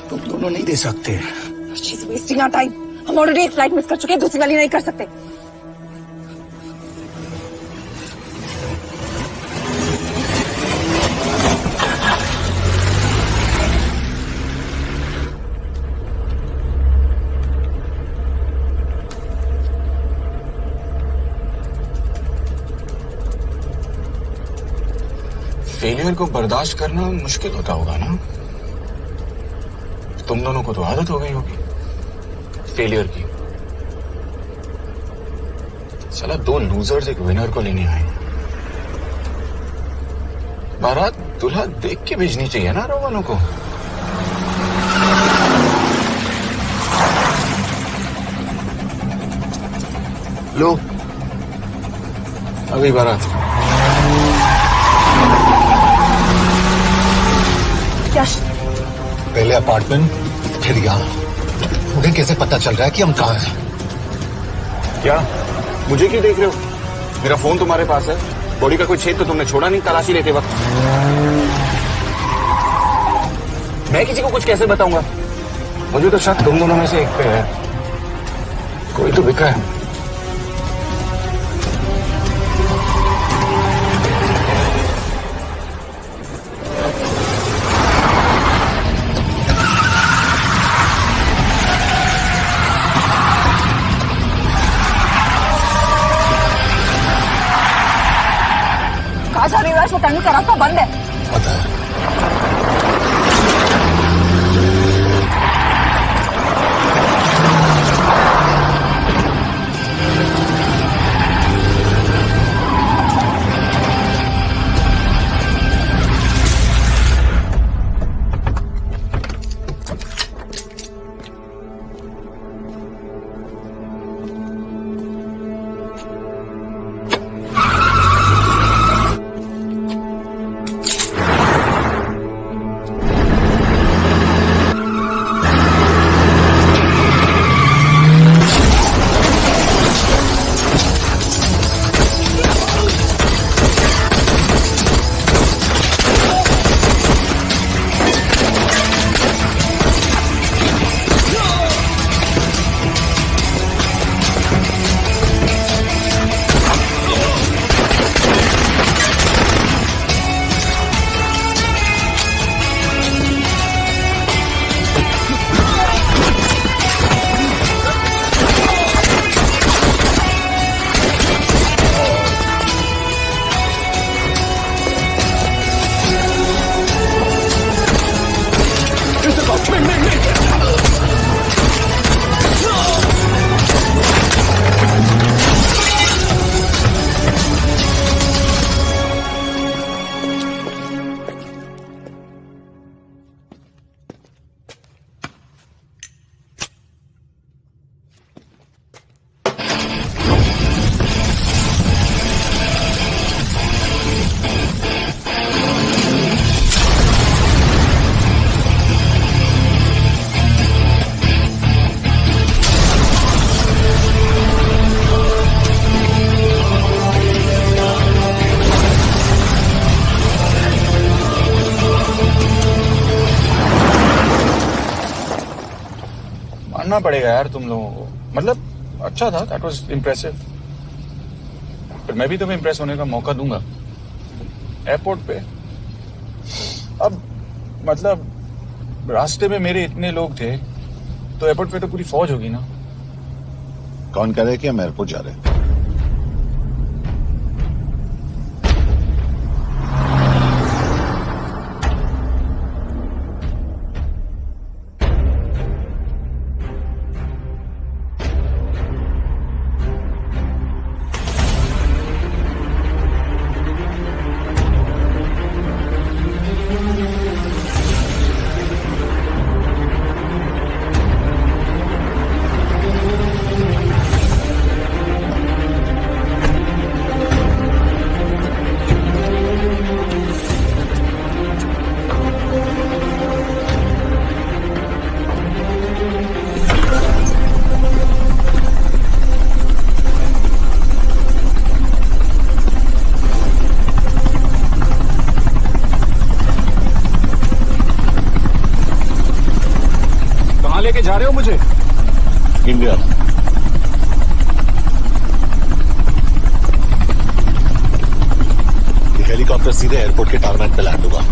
तुम दोनों नहीं दे सकते। She's wasting our time. हम ऑलरेडी एक फ्लाइट मिस कर चुके हैं, दूसरी वाली नहीं कर सकते। फेलियर को बर्दाश्त करना मुश्किल होता होगा ना? तुम दोनों को तो आदत हो गई होगी फेलियर की। साला दो लूजर्स एक विनर को लेने आए। बारात दूल्हा देख के भेजनी चाहिए ना रो वालों को। लो अभी बारात। यश, पहले अपार्टमेंट फिर यहाँ। मुझे कैसे पता चल रहा है कि हम कहाँ हैं? क्या मुझे क्यों देख रहे हो? मेरा फोन तुम्हारे पास है। बॉडी का कोई छेद तो तुमने छोड़ा नहीं तलाशी लेते वक्त। मैं किसी को कुछ कैसे बताऊंगा? मुझे तो शक तुम दोनों में से एक पे है। कोई तो बिका है। वो टर्निंग का रास्ता बंद है। पता है। मानना पड़ेगा यार तुम लोगों को। मतलब अच्छा था, दैट वाज इम्प्रेसिव। पर मैं भी तुम्हें इम्प्रेस होने का मौका दूंगा एयरपोर्ट पे। अब मतलब रास्ते में मेरे इतने लोग थे तो एयरपोर्ट पे तो पूरी फौज होगी ना। कौन कह रहा है कि हम एयरपोर्ट जा रहे हैं? जा रहे हो मुझे? इंडिया। ये हेलीकॉप्टर सीधे एयरपोर्ट के टारमैक पे लैंड होगा।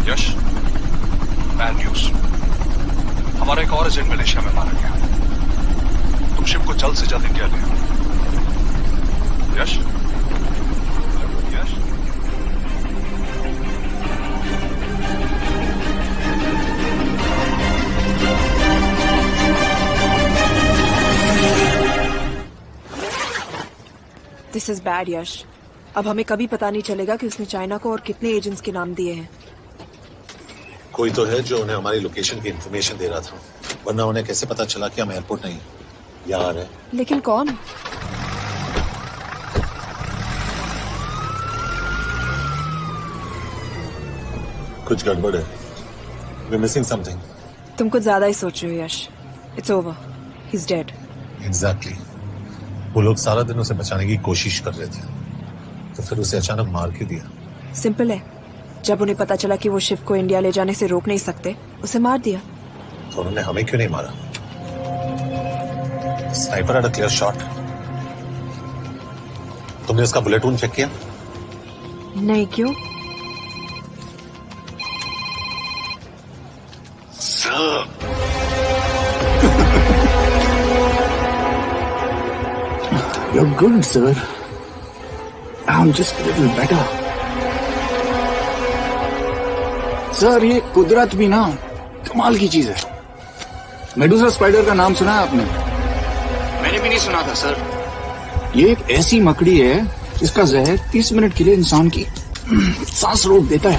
यश, बैड न्यूज। हमारा एक और एजेंट मलेशिया में मारा गया। तुम शिप को जल्द से जल्द इंडिया ले आओ। यश, यश। दिस इज बैड यश। अब हमें कभी पता नहीं चलेगा कि उसने चाइना को और कितने एजेंट्स के नाम दिए हैं। कोई तो है जो उन्हें हमारी लोकेशन की इंफॉर्मेशन दे रहा था, वरना उन्हें कैसे पता चला कि हम एयरपोर्ट नहीं यहाँ आ रहे हैं? लेकिन कौन? कुछ गड़बड़ है। We're missing something. तुम कुछ ज्यादा ही सोच रहे हो Yash. It's over, he is dead. Exactly. वो लोग सारा दिन उसे बचाने की कोशिश कर रहे थे, तो फिर उसे अचानक मार के दिया। सिंपल है, जब उन्हें पता चला कि वो शिप को इंडिया ले जाने से रोक नहीं सकते, उसे मार दिया। तो उन्होंने हमें क्यों नहीं मारा? Sniper had a clear shot. तुमने उसका बुलेट वूंड चेक किया? नहीं, क्यों? You're good, sir. I'm just a little better. Sir, ये कुदरत भी ना कमाल की चीज है। मेडुसा स्पाइडर का नाम सुना है आपने? मैंने भी नहीं सुना था सर। ये एक ऐसी मकड़ी है जिसका जहर 30 मिनट के लिए इंसान की सांस रोक देता है।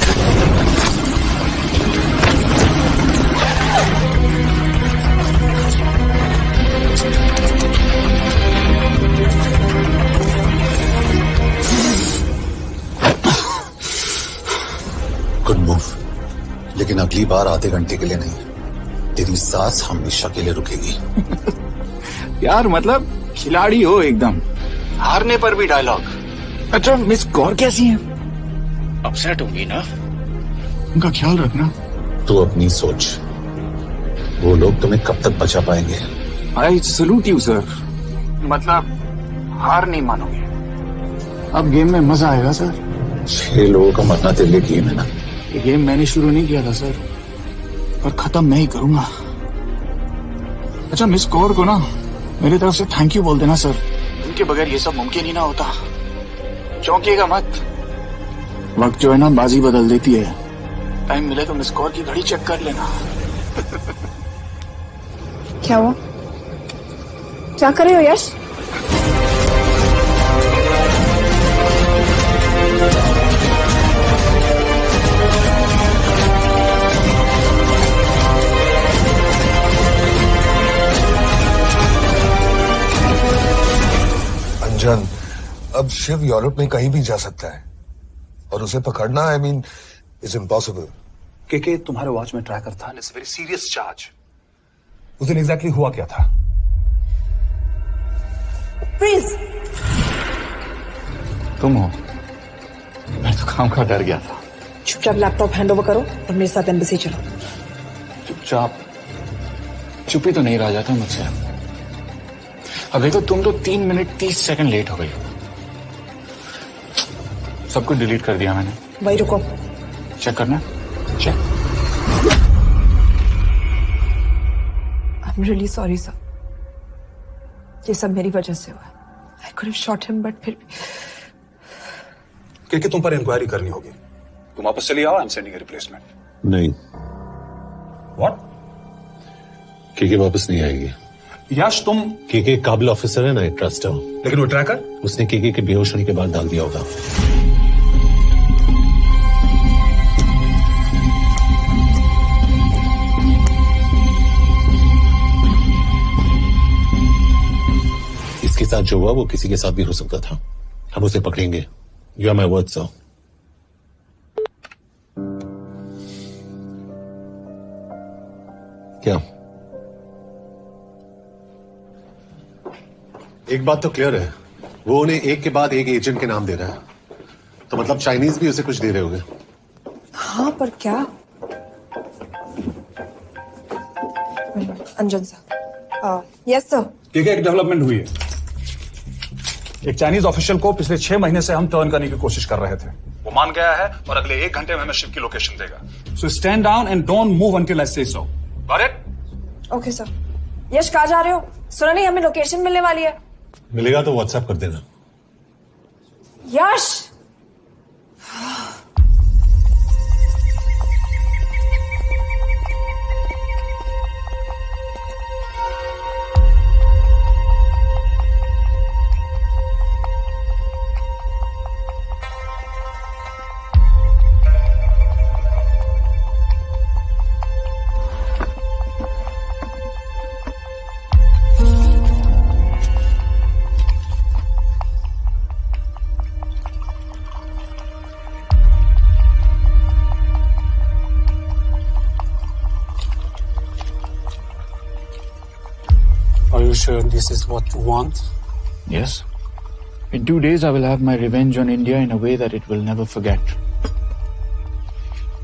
गुड मूव, लेकिन अगली बार आधे घंटे के लिए नहीं, तेरी सांस हमेशा के लिए रुकेगी। यार मतलब खिलाड़ी हो एकदम, हारने पर भी डायलॉग। अच्छा, मिस कौर कैसी हैं? अपसेट होंगी ना, उनका ख्याल रखना। तू अपनी सोच, वो लोग तुम्हें कब तक बचा पाएंगे? I salute you sir. मतलब हार नहीं मानोगे। अब गेम में मजा आएगा सर। 6 लोगों का मरना तेरे लिए गेम है ना? ये गेम मैंने शुरू नहीं किया था सर, पर खत्म मैं ही करूंगा। अच्छा, मिस कौर को ना मेरी तरफ से थैंक यू बोल देना सर। उनके बगैर ये सब मुमकिन ही ना होता। चौंकिएगा मत, वक्त जो है ना बाजी बदल देती है। टाइम मिले तो मिस कौर की घड़ी चेक कर लेना। क्या हुआ? क्या कर रहे हो यश? अंजन, अब शिव यूरोप में कहीं भी जा सकता है और उसे पकड़ना आई मीन इज इम्पॉसिबल। के तुम्हारे वॉच में ट्रैकर था, इट्स वेरी सीरियस चार्ज। उस दिन एग्जैक्टली हुआ क्या था? प्लीज। तुम हो? मैं तो काम का डर गया था। चुपचाप लैपटॉप हैंड ओवर करो और मेरे साथ एम्बेसी चलो। चुपचाप? चुप ही तो नहीं रहा जाता मुझसे। अब देखो, तुम तो 3 मिनट 30 सेकंड लेट हो गई। सब कुछ डिलीट कर दिया मैंने। वही रुको, चेक करना। Check. I'm really sorry, sir. ये सब मेरी वजह से हुआ। I could have shot him, but फिर क्योंकि तुम पर इंक्वायरी करनी होगी। तुम वापस चली आओ, I am sending A replacement. नहीं। व्हाट? केके वापस नहीं आएगी। यश तुम केके काबिल ऑफिसर है ना, ट्रस्ट है। लेकिन वो ट्रैकर उसने केके के बेहोश होने के बाद डाल दिया होगा। इसके साथ जो हुआ वो किसी के साथ भी हो सकता था। हम उसे पकड़ेंगे। You are my word sir. क्या? एक बात तो क्लियर है, वो उन्हें एक के बाद एक एजेंट के नाम दे रहा है, तो मतलब चाइनीज भी उसे कुछ दे रहे होंगे। हाँ, पर क्या? Anjan sir. Yes sir. KK एक डेवलपमेंट हुई है। एक चाइनीज ऑफिशियल को पिछले 6 महीने से हम टर्न करने की कोशिश कर रहे थे। वो मान गया है और अगले 1 घंटे में हमें शिप की लोकेशन देगा। So stand down and don't move until I say so. Got it? Okay sir. Yash, कहाँ जा रहे हो? सुना नहीं हमें लोकेशन मिलने वाली है। मिलेगा तो व्हाट्सएप कर देना। यश! Are you sure this is what you want? Yes. In 2 days, I will have my revenge on India in a way that it will never forget.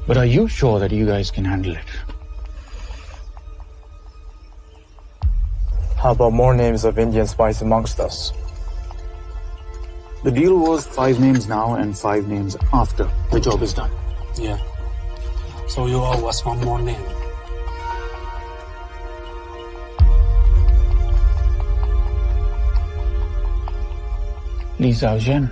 But are you sure that you guys can handle it? How about more names of Indian spies amongst us? The deal was 5 names now and 5 names after the job is done. Yeah. So you owe us one more name. Li Xiaozhen.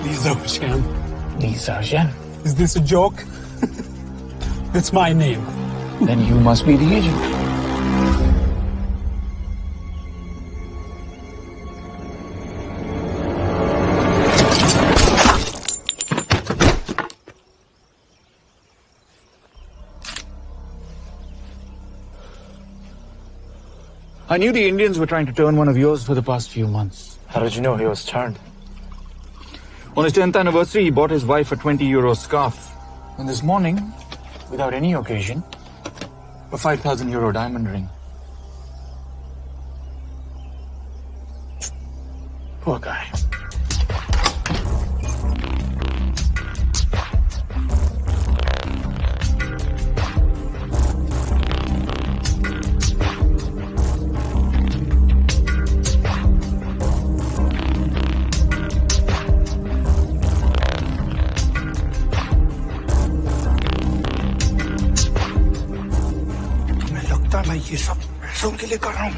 Li Xiaozhen. Li Xiaozhen. Is this a joke? It's my name. Then you must be the agent. I knew the Indians were trying to turn one of yours for the past few months. How did you know he was turned? On his 10th anniversary, he bought his wife a 20-euro scarf. And this morning, without any occasion, a 5,000-euro diamond ring. Poor guy. मैं ये सब पैसों के लिए कर रहा हूँ।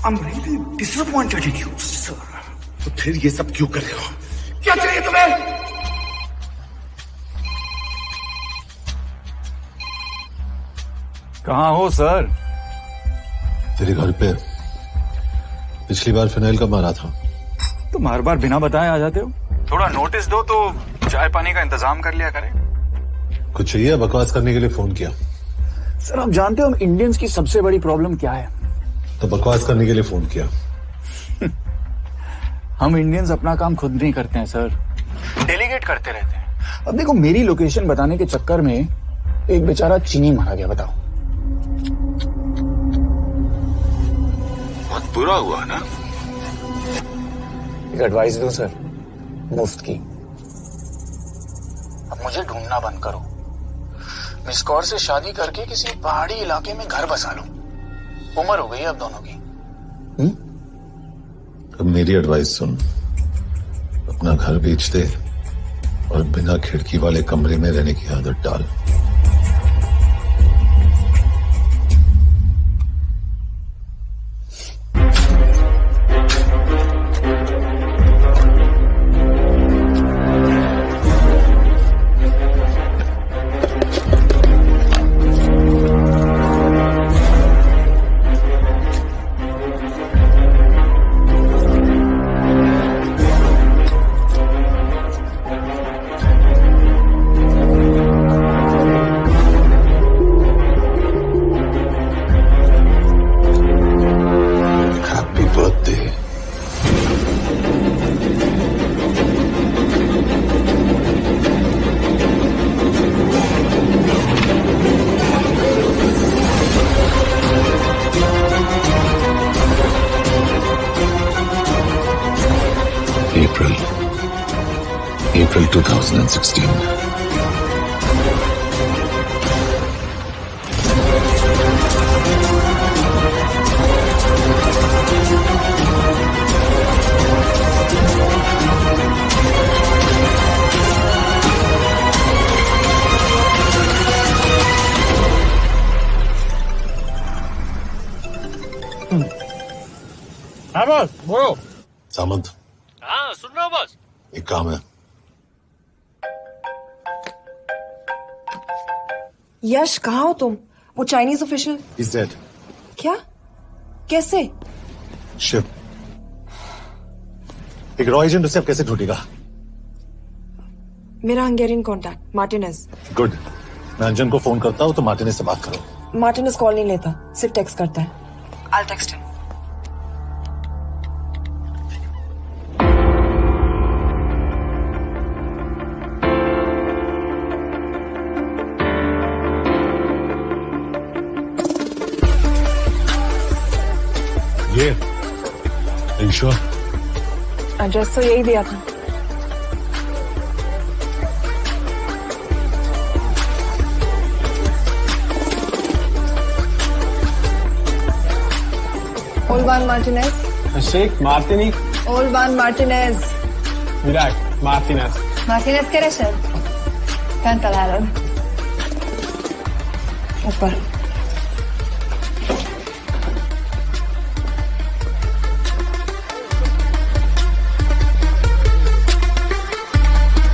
I'm really disappointed in you, sir. तो फिर ये सब क्यों कर रहे हो? क्या चाहिए तुम्हें? कहाँ हो सर? तेरे घर पे पिछली बार फिनाइल कब मारा था? तुम हर बार बिना बताए आ जाते हो। थोड़ा नोटिस दो तो चाय पानी का इंतजाम कर लिया करें। कुछ चाहिए? बकवास करने के लिए फोन किया। सर आप जानते हो हम इंडियंस की सबसे बड़ी प्रॉब्लम क्या है? तो बकवास करने के लिए फोन किया। हम इंडियंस अपना काम खुद नहीं करते हैं सर, डेलीगेट करते रहते हैं। अब देखो मेरी लोकेशन बताने के चक्कर में एक बेचारा चीनी मारा गया, बताओ। बहुत बुरा हुआ ना? एक एडवाइस दो सर, मुफ्त की। अब मुझे ढूंढना बंद करो। मिस कौर से शादी करके किसी पहाड़ी इलाके में घर बसा लो। उम्र हो गई अब दोनों की। मेरी एडवाइस सुन, अपना घर बेच दे और बिना खिड़की वाले कमरे में रहने की आदत डाल। April 2016. हाँ बॉस, बोलो। सामंत, हाँ सुन रहा हूँ बॉस। एक काम है। यश, कहाँ हो तुम? वो चाइनीज ऑफिशियल He's dead. क्या? कैसे? शिव, एक रॉ एजेंट उसे अब कैसे ढूंढेगा? मेरा हंगेरियन कॉन्टैक्ट मार्टिनेज। गुड, मैं अंजन को फोन करता हूँ तो मार्टिनेज से बात करो। मार्टिनेज कॉल नहीं लेता, सिर्फ टेक्स्ट करता है। I'll text him. ये sure? एड्रेस तो यही दिया था। Olvan Martinez. Sheikh Martini. Olvan Martinez. Virat Martinez. Martinez keresed? Fent találod. ऊपर।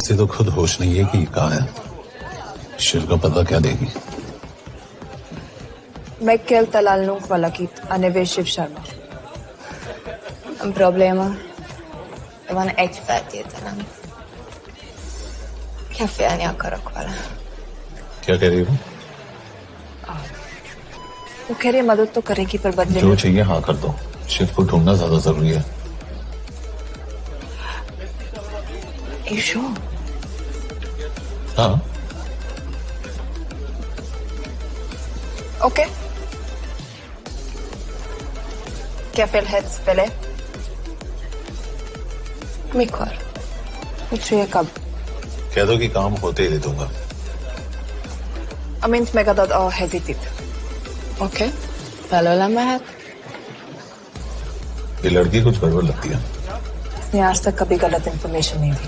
इसे तो खुद होश नहीं है कि कहाँ है। शिव का पता क्या देगी? Mekkel találnunk valakit, a neve Shiv Sharma. Nem probléma. De van egy feltételem. Kefélni akarok vele. क्या कह रही हो? वो कह रही है मदद तो करेगी पर बदले जो चाहिए हाँ कर दो। शिव को ढूंढना ज्यादा जरूरी है। ईशो। हाँ। Okay. Kefél hetsz vele? Mikor? Mit kab? कह दो कि काम होते ही दे दूंगा। Amint megadod a hezitit. Oké. Belőlem mehet? ये लड़की कुछ गड़बड़ लगती है। इसने आज तक कभी गलत इन्फॉर्मेशन नहीं दी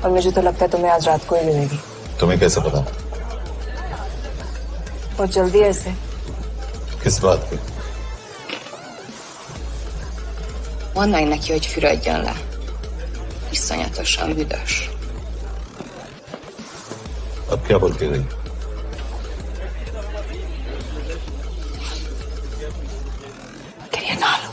और मुझे तो लगता है तुम्हें आज रात को ही मिलेगी। तुम्हें कैसे पता? बहुत जल्दी है इसे। किस बात की? Mondd meg neki, hogy fürödjön le. Iszonyatosan büdös. अब क्या बोलती रही? Quería nalo.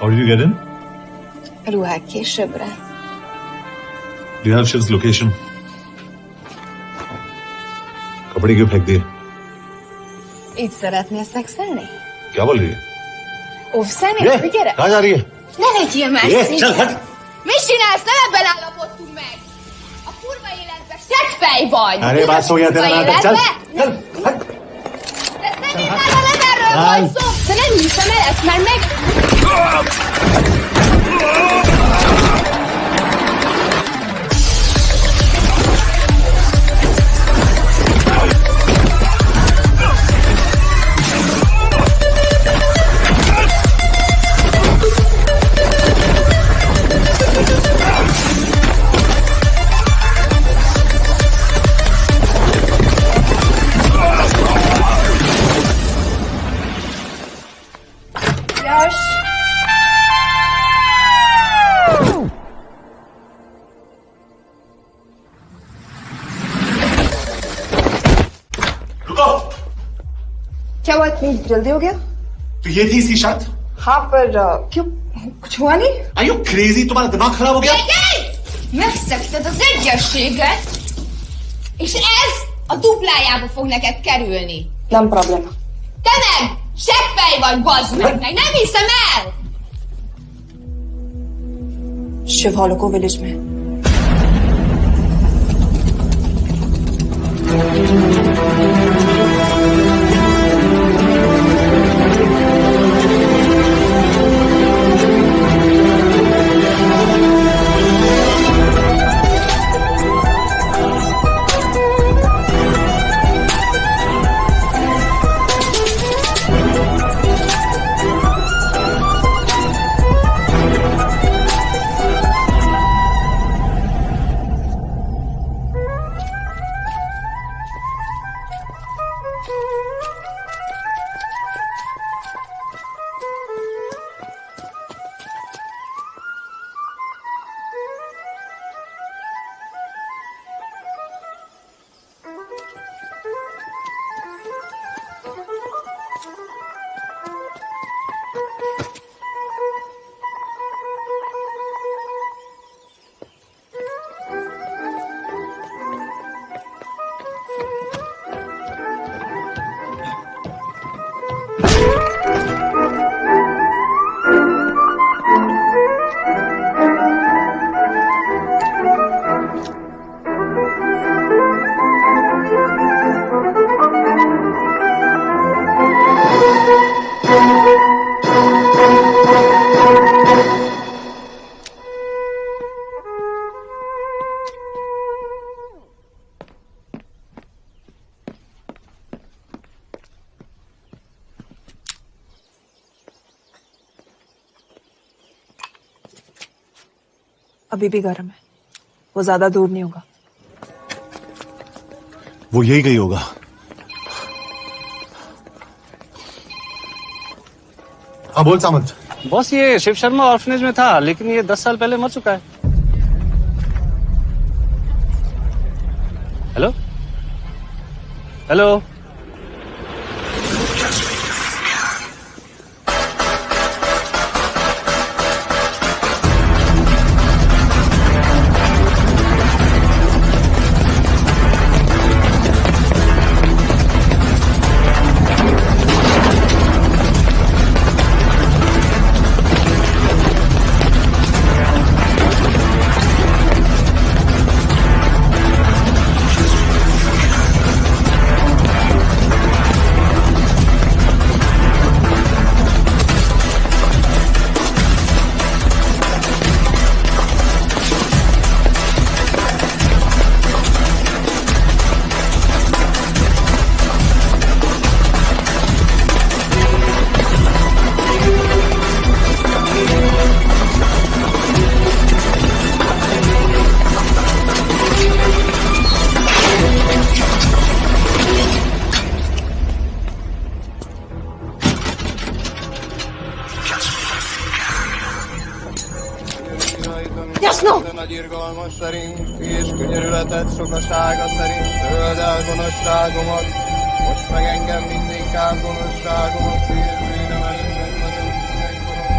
How did you get in? Ruhák későbbre. Do you have Shiv's location? कपड़े क्यों फेंक दिए? Így szeretnél szexelni? क्या बोल रही है? Óvszernél? Gyere! कहाँ जा रही है? Ne legyél már चल szép! हट! Mit csinálsz? Nem ebben állapodtunk meg! A kurva életben seggfej vagy! अरे बात हो गया तेरा नाटक, चल चल हट! Nem erről van szó! De nem hiszem el, ezt már meg... Yaş! रुको! क्या हुआ, इतनी जल्दी हो गया? तो ये थी इसकी शर्त? हाँ, पर क्यों, कुछ हुआ नहीं? Are you crazy? तुम्हारा दिमाग खराब हो गया? Megszegted az egyességet, és ez a duplájába fog neked kerülni. Nem probléma. Te meg! Seggfej vagy, bazd meg! Nem hiszem el! Shiv हॉलोको विलेज में। अभी भी गर्म है, वो ज्यादा दूर नहीं होगा। वो यही गई होगा। हाँ बोल सामंत। बॉस ये शिव शर्मा ऑर्फनेज में था, लेकिन ये 10 साल पहले मर चुका है। Hello hello Nagy irgalmas szerint, és könyörületet sokasága szerint töld el gonoszságomat, most meg engem mindinkább gonoszságomat, védelem előtt nagyon megkorom,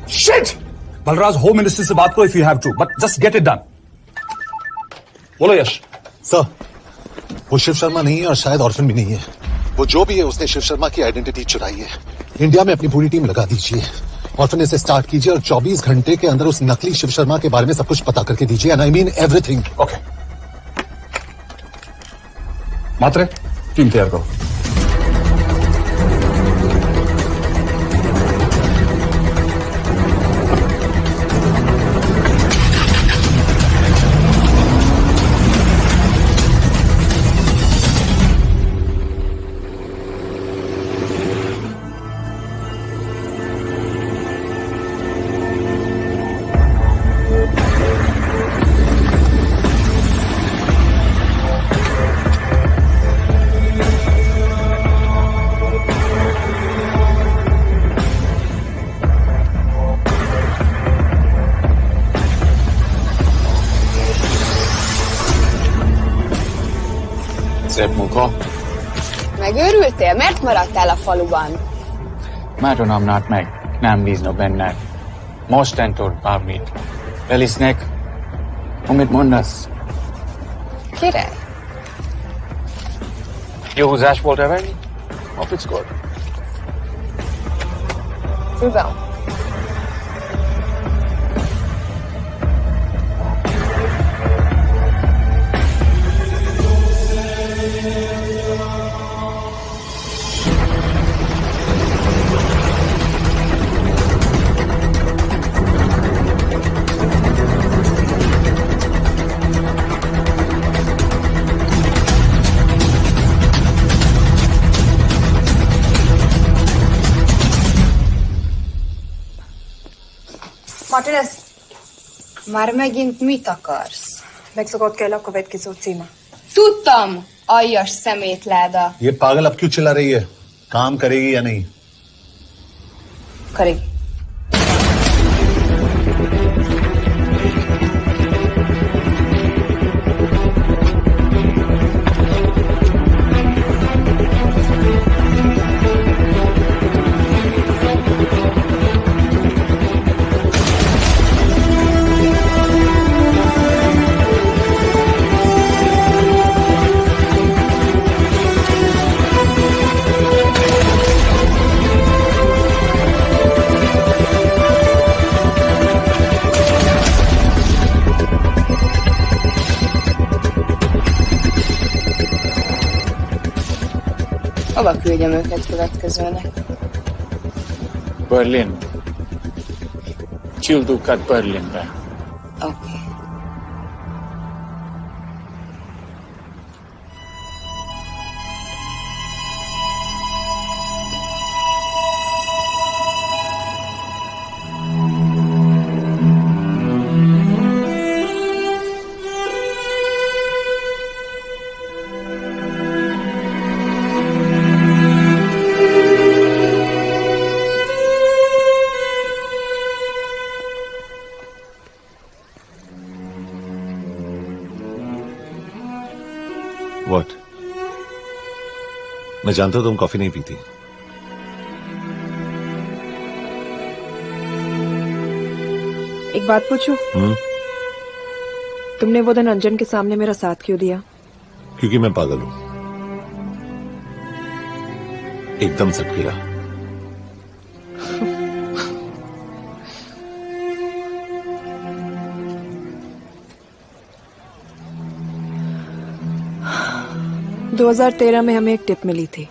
Shit! Balraj, Home Minister से बात करो if you have to, but just get it done. बोलो यश। सर, वो शिव शर्मा नहीं है और शायद ऑर्फन भी नहीं है। वो जो भी है उसने शिव शर्मा की आइडेंटिटी चुराई है। इंडिया में अपनी पूरी टीम लगा दीजिए, ऑर्फन से स्टार्ट कीजिए और 24 घंटे के अंदर उस नकली शिव शर्मा के बारे में सब कुछ पता करके दीजिए। And I mean everything. Okay Mhatre, team तैयार करो। Szép munka. Megőrültél? Miért maradtál a faluban? Mert unamnát meg. Nem bíznak benned. Mostantól bármit. Elisznek, amit mondasz. Király. Jó húzás volt elvenni? A fickót. Tudom. Martinez, Már megint mit akarsz? Mexikót kell a következő címe. Tudtam, aljas szemétláda. ये पागल अब क्यों चिल्ला रही है? काम करेगी या नहीं? करेगी। Hova küldjem őket következőnek? Berlin. Küldőket Berlinbe. Oké. What? मैं जानता हूं तुम कॉफी नहीं पीती। एक बात पूछूं? तुमने वो दिन अंजन के सामने मेरा साथ क्यों दिया? क्योंकि मैं पागल हूं, एकदम सटकीला। – 2013 में हमें एक टिप मिली थी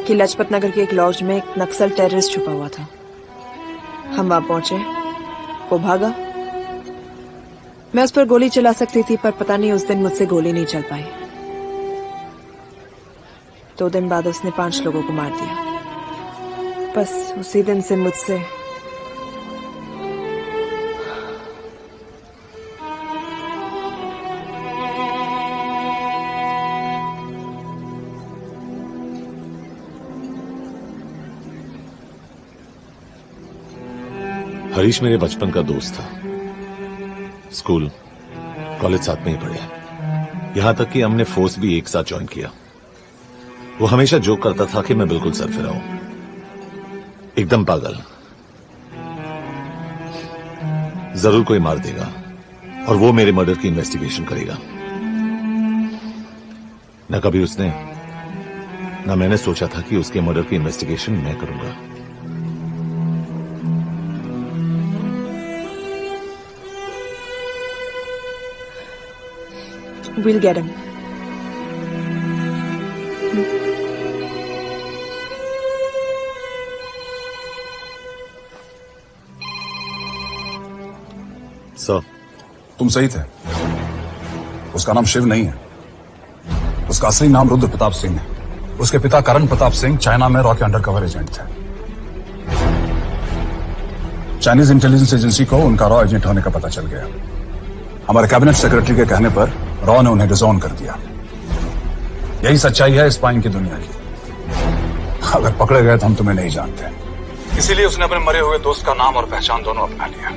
कि लाजपत नगर के एक लॉज में एक नक्सल टेररिस्ट छुपा हुआ था। हम वहां पहुंचे, वो भागा। मैं उस पर गोली चला सकती थी, पर पता नहीं उस दिन मुझसे गोली नहीं चल पाई। 2 दिन बाद उसने 5 लोगों को मार दिया। बस उसी दिन से मुझसे हरीश मेरे बचपन का दोस्त था। स्कूल कॉलेज साथ में ही पढ़े, यहां तक कि हमने फोर्स भी एक साथ ज्वाइन किया। वो हमेशा जोक करता था कि मैं बिल्कुल सरफिरा हूं, एकदम पागल। जरूर कोई मार देगा, और वो मेरे मर्डर की इन्वेस्टिगेशन करेगा। न कभी उसने, न मैंने सोचा था कि उसके मर्डर की इन्वेस्टिगेशन मैं करूंगा। We'll get him. सर, तुम सही थे। उसका नाम शिव नहीं है, उसका असली नाम रुद्र प्रताप सिंह है। उसके पिता करण प्रताप सिंह चाइना में रॉ के अंडरकवर एजेंट थे। चाइनीज इंटेलिजेंस एजेंसी को उनका रॉ एजेंट होने का पता चल गया। हमारे कैबिनेट सेक्रेटरी के कहने पर रॉ ने उन्हें डिसऑन कर दिया। यही सच्चाई है स्पाइंग की दुनिया की। अगर पकड़े गए तो हम तुम्हें नहीं जानते, इसीलिए उसने अपने मरे हुए दोस्त का नाम और पहचान दोनों अपना लिया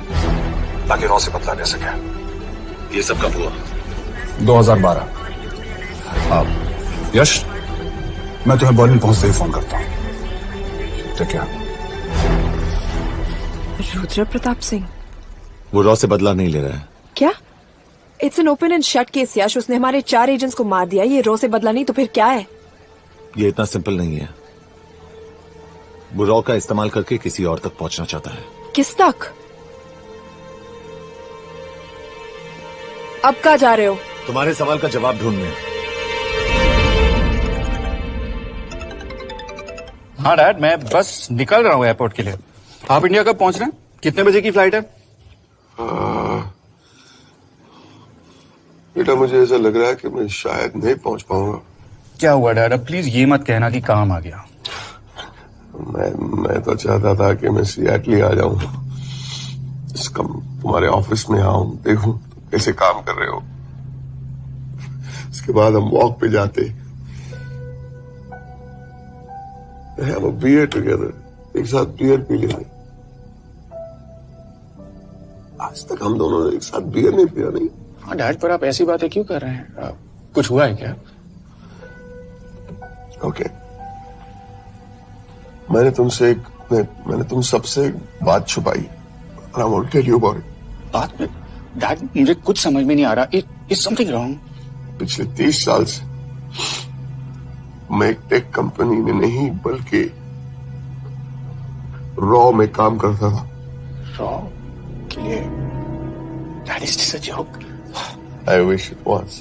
ताकि रॉ से बदला ले सके। ये सब कब हुआ? 2012। यश, मैं तुम्हें बर्लिन पहुंचते ही फोन करता हूं। ठीक है। रुद्र प्रताप सिंह वो रॉ से बदला नहीं ले रहा है। क्या? It's an open and shut case Yash. उसने हमारे 4 एजेंट्स को मार दिया। ये रॉ से बदला नहीं तो फिर क्या है? ये इतना सिंपल नहीं है। वो रॉ का इस्तेमाल करके किसी और तक पहुंचना चाहता है। किस तक? अब कहाँ जा रहे हो? तुम्हारे सवाल का जवाब ढूंढने। हाँ डैड, मैं बस निकल रहा हूँ एयरपोर्ट के लिए। आप इंडिया कब पहुंच रहे हैं? कितने बजे की फ्लाइट है? बेटा, मुझे ऐसा लग रहा है कि मैं शायद नहीं पहुंच पाऊंगा। क्या हुआ डैड? अब प्लीज ये मत कहना कि काम आ गया। मैं तो चाहता था कि मैं सियाटली आ जाऊं, तुम्हारे ऑफिस में आऊं, देखूं कैसे काम कर रहे हो। इसके बाद हम वॉक पे जाते, have a beer together, एक साथ बियर पी लेते। आज तक हम दोनों ने एक साथ बियर नहीं पिया। नहीं। हाँ डैड, पर आप ऐसी बातें क्यों कर रहे हैं? कुछ हुआ है क्या? ओके, मैंने तुम सबसे बात छुपाई। I won't tell you about it. बात में डैड, मुझे कुछ समझ में नहीं आ रहा। Is something wrong? पिछले 30 साल से मैं एक टेक कंपनी में नहीं बल्कि रॉ में काम करता था। रॉ के लिए? That is just a joke. I wish it was.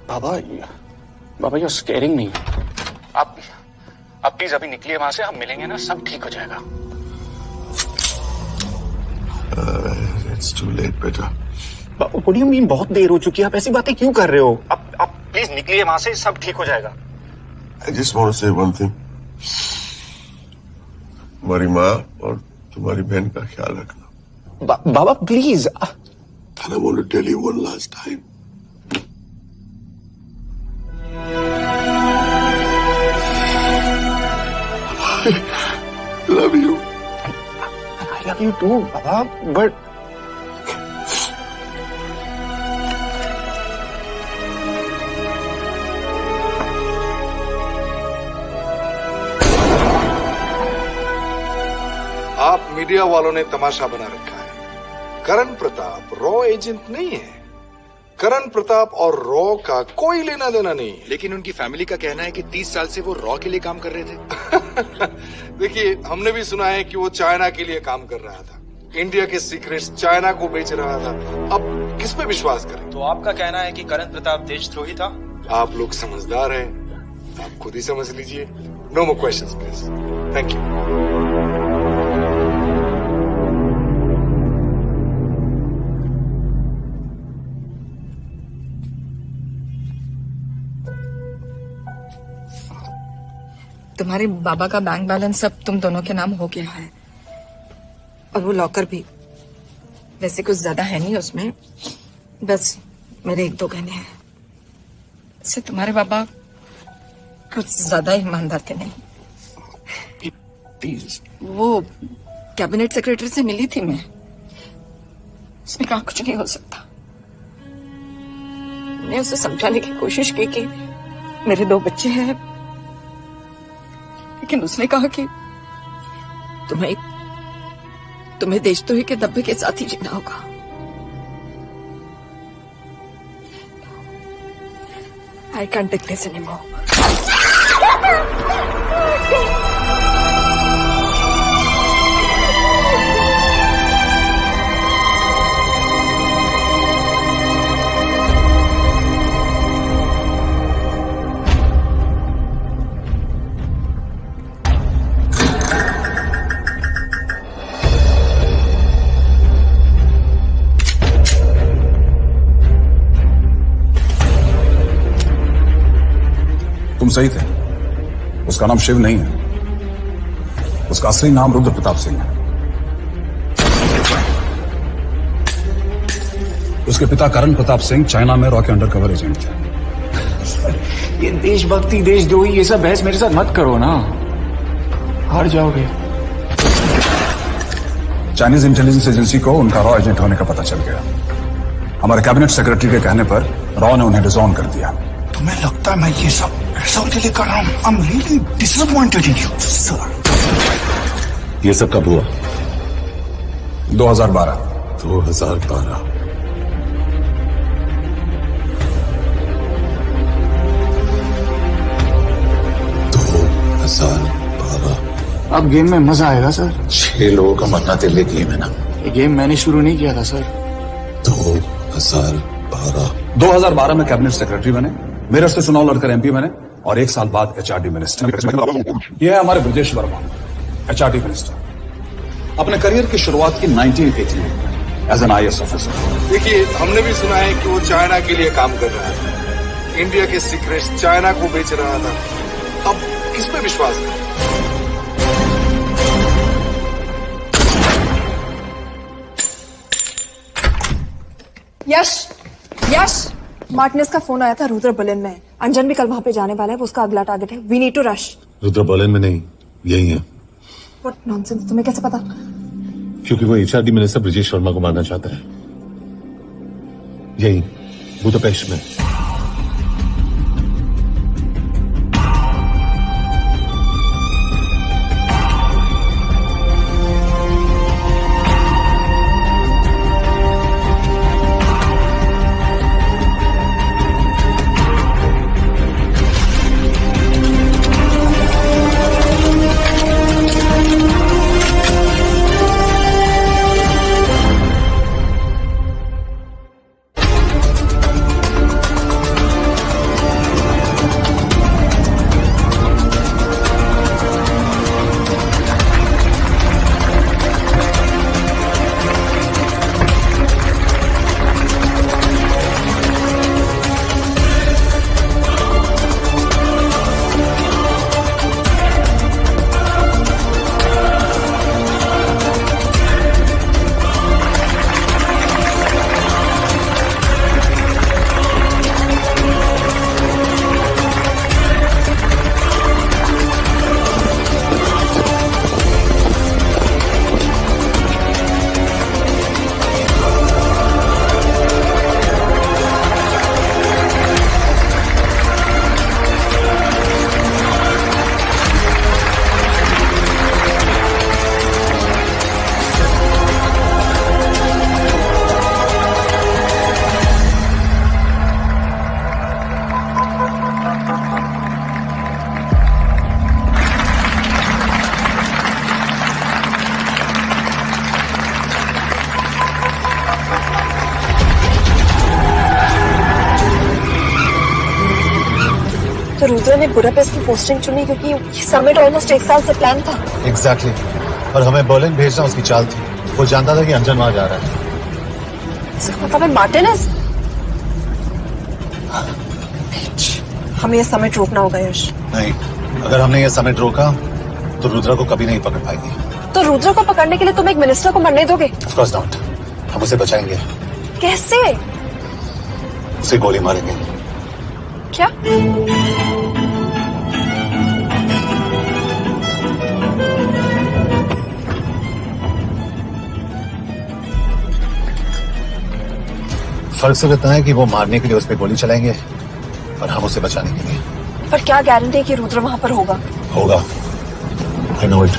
Baba you're scaring me. आप प्लीज अभी निकलिए वहां से, हम मिलेंगे ना, सब ठीक हो जाएगा। It's too late, बेटा। What do you mean बहुत देर हो चुकी है? आप ऐसी बातें क्यों कर रहे हो? आप प्लीज निकलिए वहां से, सब ठीक हो जाएगा। I just want to say one thing. तुम्हारी माँ और तुम्हारी बहन का ख्याल रखना। बाबा please. And I want to tell you one last time. I love you. I love you too, Baba, but आप मीडिया वालों ने तमाशा बना रखा है। करण प्रताप रॉ एजेंट नहीं है। करण प्रताप और रॉ का कोई लेना देना नहीं है। लेकिन उनकी फैमिली का कहना है कि 30 साल से वो रॉ के लिए काम कर रहे थे। देखिए, हमने भी सुना है कि वो चाइना के लिए काम कर रहा था, इंडिया के सीक्रेट्स चाइना को बेच रहा था। अब किस पे विश्वास करें? तो आपका कहना है कि करण प्रताप देशद्रोही था? आप लोग समझदार हैं, आप खुद ही समझ लीजिए। No more questions please. Thank you. तुम्हारे बाबा का बैंक बैलेंस अब तुम दोनों के नाम हो गया है, और वो लॉकर भी। वैसे कुछ ज्यादा है नहीं उसमें, बस मेरे 1-2 गहने हैं। वैसे तुम्हारे बाबा कुछ ज्यादा ईमानदार थे नहीं। प्लीज। वो कैबिनेट सेक्रेटरी से मिली थी मैं, उसने कहा कुछ नहीं हो सकता। मैंने उसे समझाने की कोशिश की कि मेरे 2 बच्चे हैं, लेकिन उसने कहा कि तुम्हें देशद्रोही के धब्बे के साथ ही जीना होगा। I can't take this anymore. तुम सही थे। उसका नाम शिव नहीं है, उसका असली नाम रुद्र प्रताप सिंह है। उसके पिता करण प्रताप सिंह चाइना में रॉ के अंडर कवर एजेंट थे। ये देशभक्ति देशद्रोही ये सब बहस मेरे साथ मत करो ना, हार जाओगे। चाइनीज इंटेलिजेंस एजेंसी को उनका रॉ एजेंट होने का पता चल गया। हमारे कैबिनेट सेक्रेटरी के कहने पर रॉ ने उन्हें डिसऑन कर दिया। तुम्हें लगता है मैं ये सब पैसों के लिए कर रहा हूँ? I'm really disappointed in you, sir. ये सब कब हुआ? 2012। 2012। अब गेम में मजा आएगा सर। 6 लोगों का मरना तेरे गेम है ना? ये गेम मैंने शुरू नहीं किया था सर। 2012 में कैबिनेट सेक्रेटरी बने, मेरठ से चुनाव लड़कर एमपी बने और 1 साल बाद एचआरडी मिनिस्टर। यह है हमारे ब्रजेश वर्मा, एचआरडी मिनिस्टर। अपने करियर की शुरुआत की 1980 में एज एन IAS ऑफिसर। देखिए, हमने भी सुना है कि वो चाइना के लिए काम कर रहा था, इंडिया के सीक्रेट्स चाइना को बेच रहा था। अब किस पे विश्वास है? यश, मार्टिनेस का फोन आया था, रुद्र बर्लिन में। अंजन भी कल वहां पे जाने वाला है, वो उसका अगला टारगेट है। We need to rush. Rudra Berlin में नहीं, यही है। व्हाट नॉनसेंस, तुम्हें कैसे पता? क्योंकि वो एचआरडी मिनिस्टर ब्रजेश वर्मा को मारना चाहता है। यही बुदापेस्ट में। तो रुद्र ने बुडापेस्ट की पोस्टिंग चुनी क्योंकि ये समिट ऑलमोस्ट 1 साल से प्लान था। एग्जैक्टली और हमें बर्लिन भेजना उसकी चाल थी। वो जानता था कि अंजन वहां जा रहा है। इसका मतलब है मार्टिनेस। हमें ये समिट रोकना होगा यश। नहीं, अगर हमने ये समिट रोका तो रुद्रा को कभी नहीं पकड़ पाएगी। तो रुद्र को पकड़ने के लिए तुम एक मिनिस्टर को मरने दोगे? Of course not. हम उसे बचाएंगे। कैसे? उसे गोली मारेंगे। क्या? फर्क सिर्फ इतना है कि वो मारने के लिए उस पर गोली चलाएंगे और हम उसे बचाने के लिए। पर क्या गारंटी है कि रुद्र वहां पर होगा? होगा। I know it।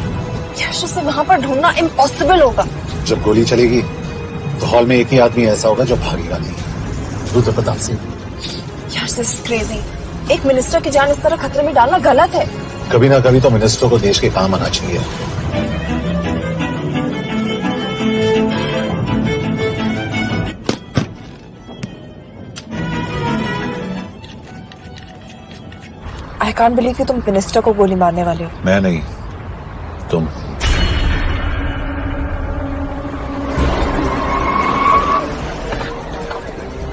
यश, उसे वहां पर ढूंढना इम्पॉसिबल होगा। जब गोली चलेगी तो हॉल में एक ही आदमी ऐसा होगा जो भागेगा नहीं। रुद्र प्रताप सिंह। यश, दिस इज क्रेजी। एक मिनिस्टर की जान इस तरह खतरे में डालना गलत है। कभी ना कभी तो मिनिस्टर को देश के काम आना चाहिए। आई कांट बिलीव कि तुम मिनिस्टर को गोली मारने वाले हो। मैं नहीं, तुम।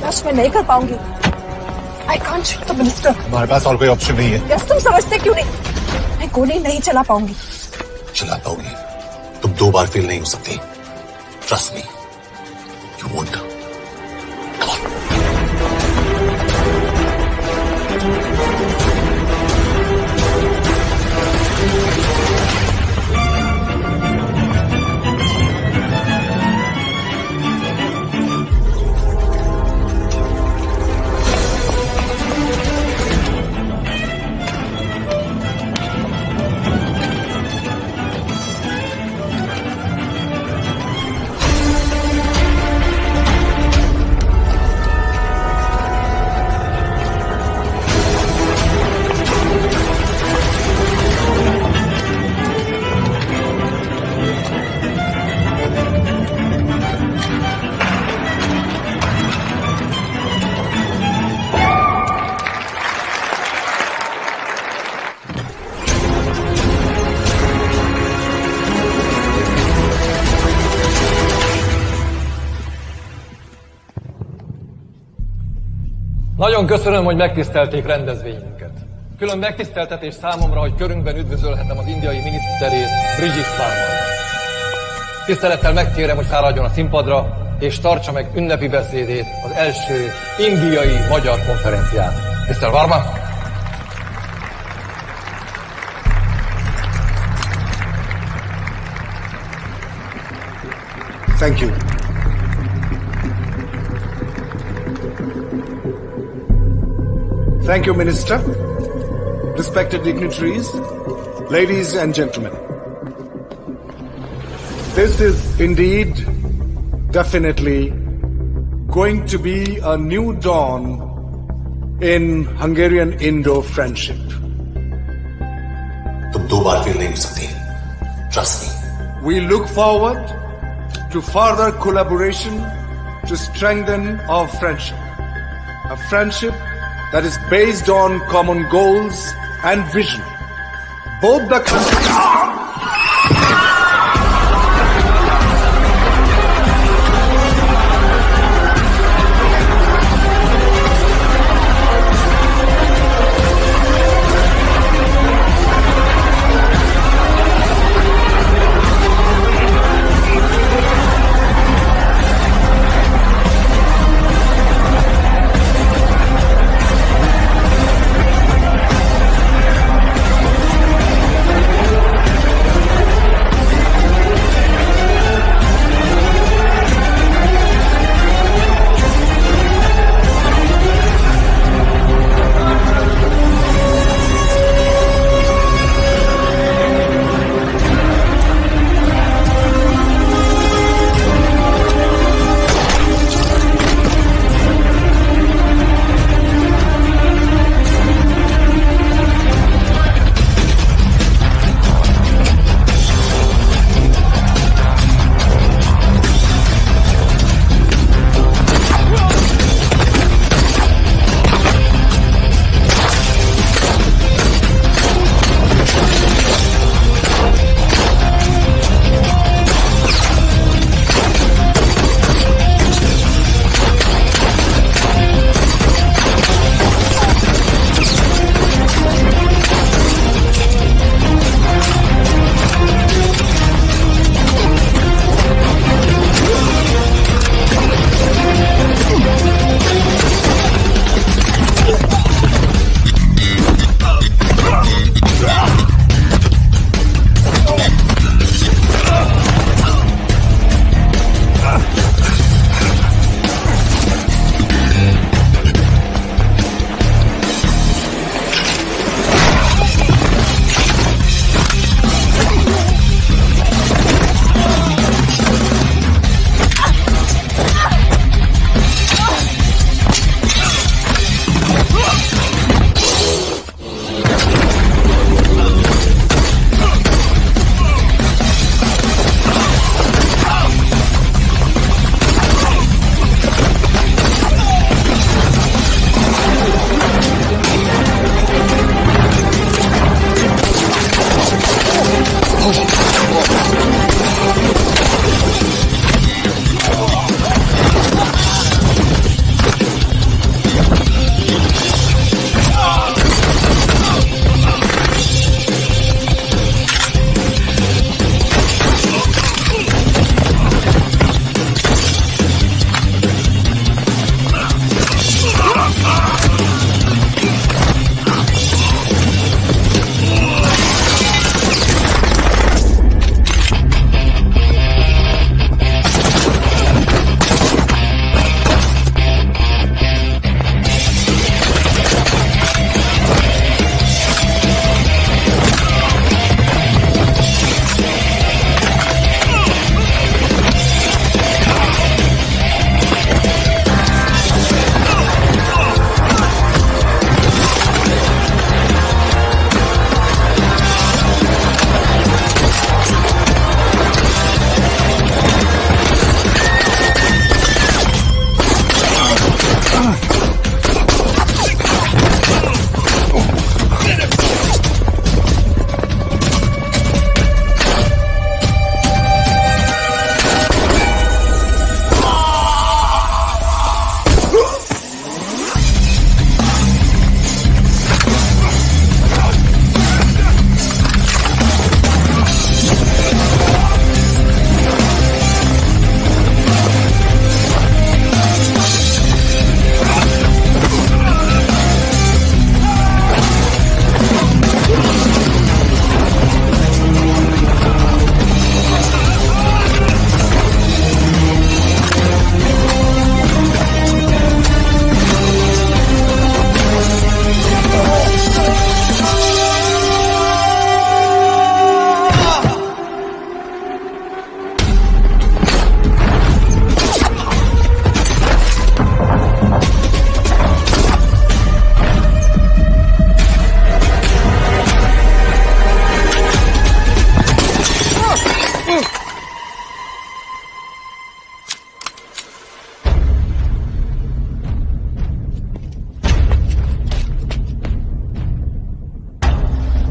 यश मैं नहीं कर पाऊंगी। I can't shoot the minister. हमारे पास और कोई ऑप्शन नहीं है। यश तुम समझते क्यों नहीं? मैं गोली नहीं चला पाऊंगी। चला पाओगी। तुम 2 बार फेल नहीं हो सकती। Trust me, you won't. Nagyon köszönöm, hogy megtisztelték rendezvényünket. Külön megtiszteltetés számomra, hogy körünkben üdvözölhetem az indiai miniszterét, Brigitte Parmant. Tisztelettel megkérem, hogy fáradjon a színpadra, és tartsa meg ünnepi beszédét az első indiai-magyar konferencián. Mr. Varma? Thank you. Thank you, Minister. Respected dignitaries, ladies and gentlemen. This is indeed, definitely, going to be a new dawn in Hungarian-Indo friendship. तुम 2 बार फेल नहीं हो सकती। Trust me. We look forward to further collaboration to strengthen our friendship. A friendship that is based on common goals and vision. Both the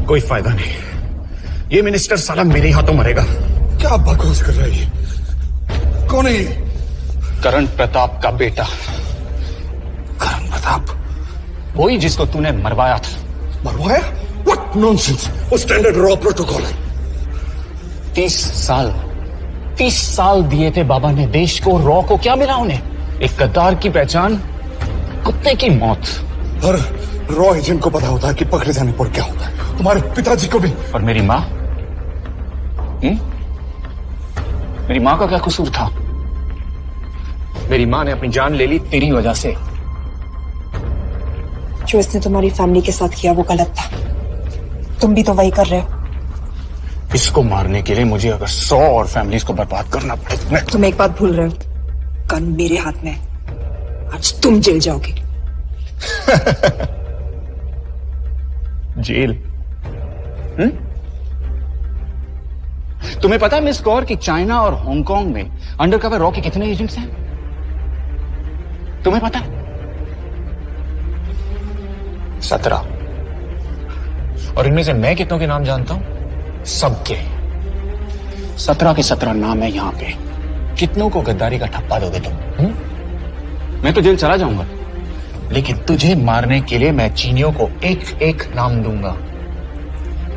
कोई फायदा नहीं, ये मिनिस्टर साला मेरे हाथों मरेगा। क्या बकवास कर रहा है ये? कौन है ये? करण प्रताप का बेटा। करण प्रताप? वही जिसको तूने मरवाया था। मरवाया? What nonsense! वो स्टैंडर्ड रॉ प्रोटोकॉल है। 30 साल दिए थे बाबा ने देश को, रॉ को क्या मिला उन्हें? एक गद्दार की पहचान, कुत्ते की मौत। हर रॉ एजेंट को पता होता है कि पकड़े जाने पर क्या होता है। तुम्हारे पिताजी को भी। और मेरी माँ? मेरी माँ का क्या कसूर था? मेरी माँ ने अपनी जान ले ली तेरी वजह से। जो इसने तुम्हारी फैमिली के साथ किया वो गलत था, तुम भी तो वही कर रहे हो। इसको मारने के लिए मुझे अगर 100 और फैमिलीज को बर्बाद करना पड़े तो मैं... तुम एक बात भूल रहे हो, गन मेरे हाथ में है, आज तुम जेल जाओगे। जेल? तुम्हें पता है मिस कौर कि चाइना और हांगकांग में अंडरकवर रॉ के कितने एजेंट्स हैं? तुम्हें पता है? 17। और इनमें से मैं कितनों के नाम जानता हूं? सबके। 17 के 17 नाम है यहां पे। कितनों को गद्दारी का ठप्पा दोगे तुम? मैं तो जेल चला जाऊंगा, लेकिन तुझे मारने के लिए मैं चीनियों को एक एक नाम दूंगा।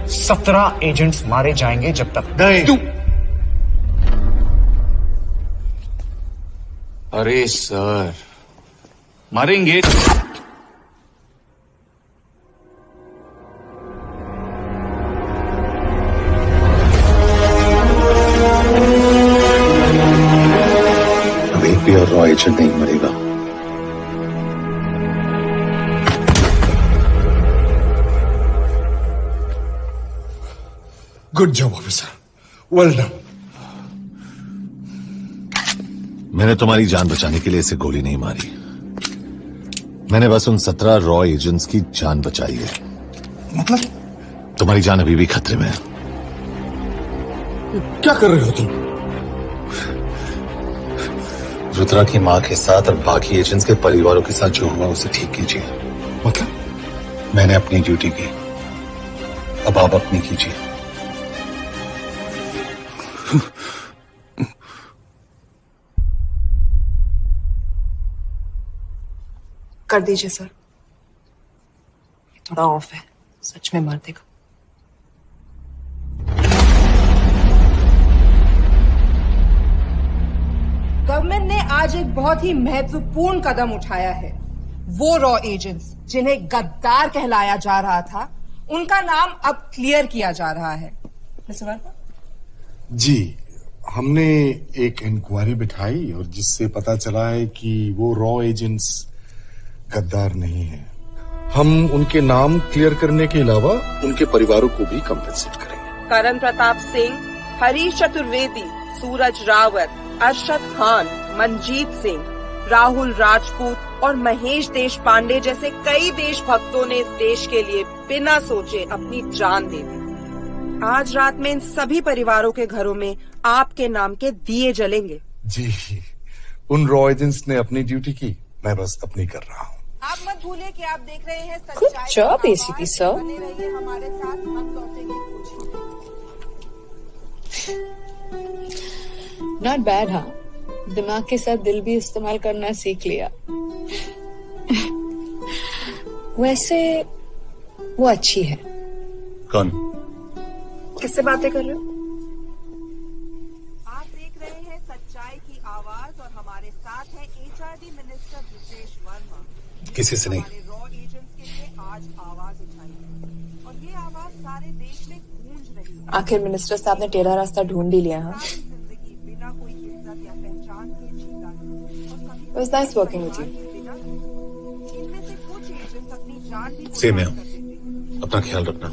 17 एजेंट्स मारे जाएंगे जब तक नहीं। तू... अरे सर, मारेंगे। अब एक भी और रॉ एजेंट नहीं मरेगा। Good job officer, well done. मैंने तुम्हारी जान बचाने के लिए इसे गोली नहीं मारी, मैंने बस उन 17 रॉ एजेंट्स की जान बचाई है। मतलब? तुम्हारी जान अभी भी खतरे में है। क्या कर रहे हो तुम? रुद्रा की मां के साथ और बाकी एजेंट्स के परिवारों के साथ जो हुआ उसे ठीक कीजिए। मतलब? मैंने अपनी ड्यूटी की, अब आप अपनी कीजिए। कर दीजिए सर, थोड़ा ऑफ है, सच में मार देगा। गवर्नमेंट ने आज एक बहुत ही महत्वपूर्ण कदम उठाया है। वो रॉ एजेंट्स जिन्हें गद्दार कहलाया जा रहा था, उनका नाम अब क्लियर किया जा रहा है। मिस्टर वर्मा? जी, हमने एक इंक्वायरी बिठाई और जिससे पता चला है कि वो रॉ एजेंट्स गद्दार नहीं है। हम उनके नाम क्लियर करने के अलावा उनके परिवारों को भी कंपेंसेट करेंगे। करण प्रताप सिंह, हरीश चतुर्वेदी, सूरज रावत, अरशद खान, मनजीत सिंह, राहुल राजपूत और महेश देश पांडे जैसे कई देशभक्तों ने इस देश के लिए बिना सोचे अपनी जान दे दी। आज रात में इन सभी परिवारों के घरों में आपके नाम के दिए जलेंगे। जी, उन रॉ एजेंट्स ने अपनी ड्यूटी की, मैं बस अपनी कर रहा हूँ। आप मत भूलिए कि आप देख रहे हैं Good job, ACP sir. बने रहिए हमारे साथ, मत लौटेंगे कुछ। नॉट बैड, हाँ। दिमाग के साथ दिल भी इस्तेमाल करना सीख लिया। वैसे वो अच्छी है। कौन? किससे बातें कर रहे हो? आप देख रहे हैं सच्चाई की आवाज और हमारे साथ है HRD मिनिस्टर ब्रिजेश वर्मा। किसी से नहीं। रॉ एजेंट्स के लिए आज आवाज उठाई है और ये आवाज सारे देश में गूंज रही है। आखिर मिनिस्टर साहब ने टेढ़ा रास्ता ढूंढ ही लिया। हाँ, जिंदगी बिना कोई इज्जत या पहचान के जीता है। It was nice working with you. इनमें से कुछ एजेंट्स अपनी जान भी सेम है, अपना ख्याल रखना।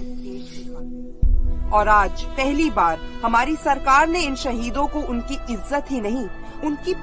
और आज पहली बार हमारी सरकार ने इन शहीदों को उनकी इज्जत ही नहीं, उनकी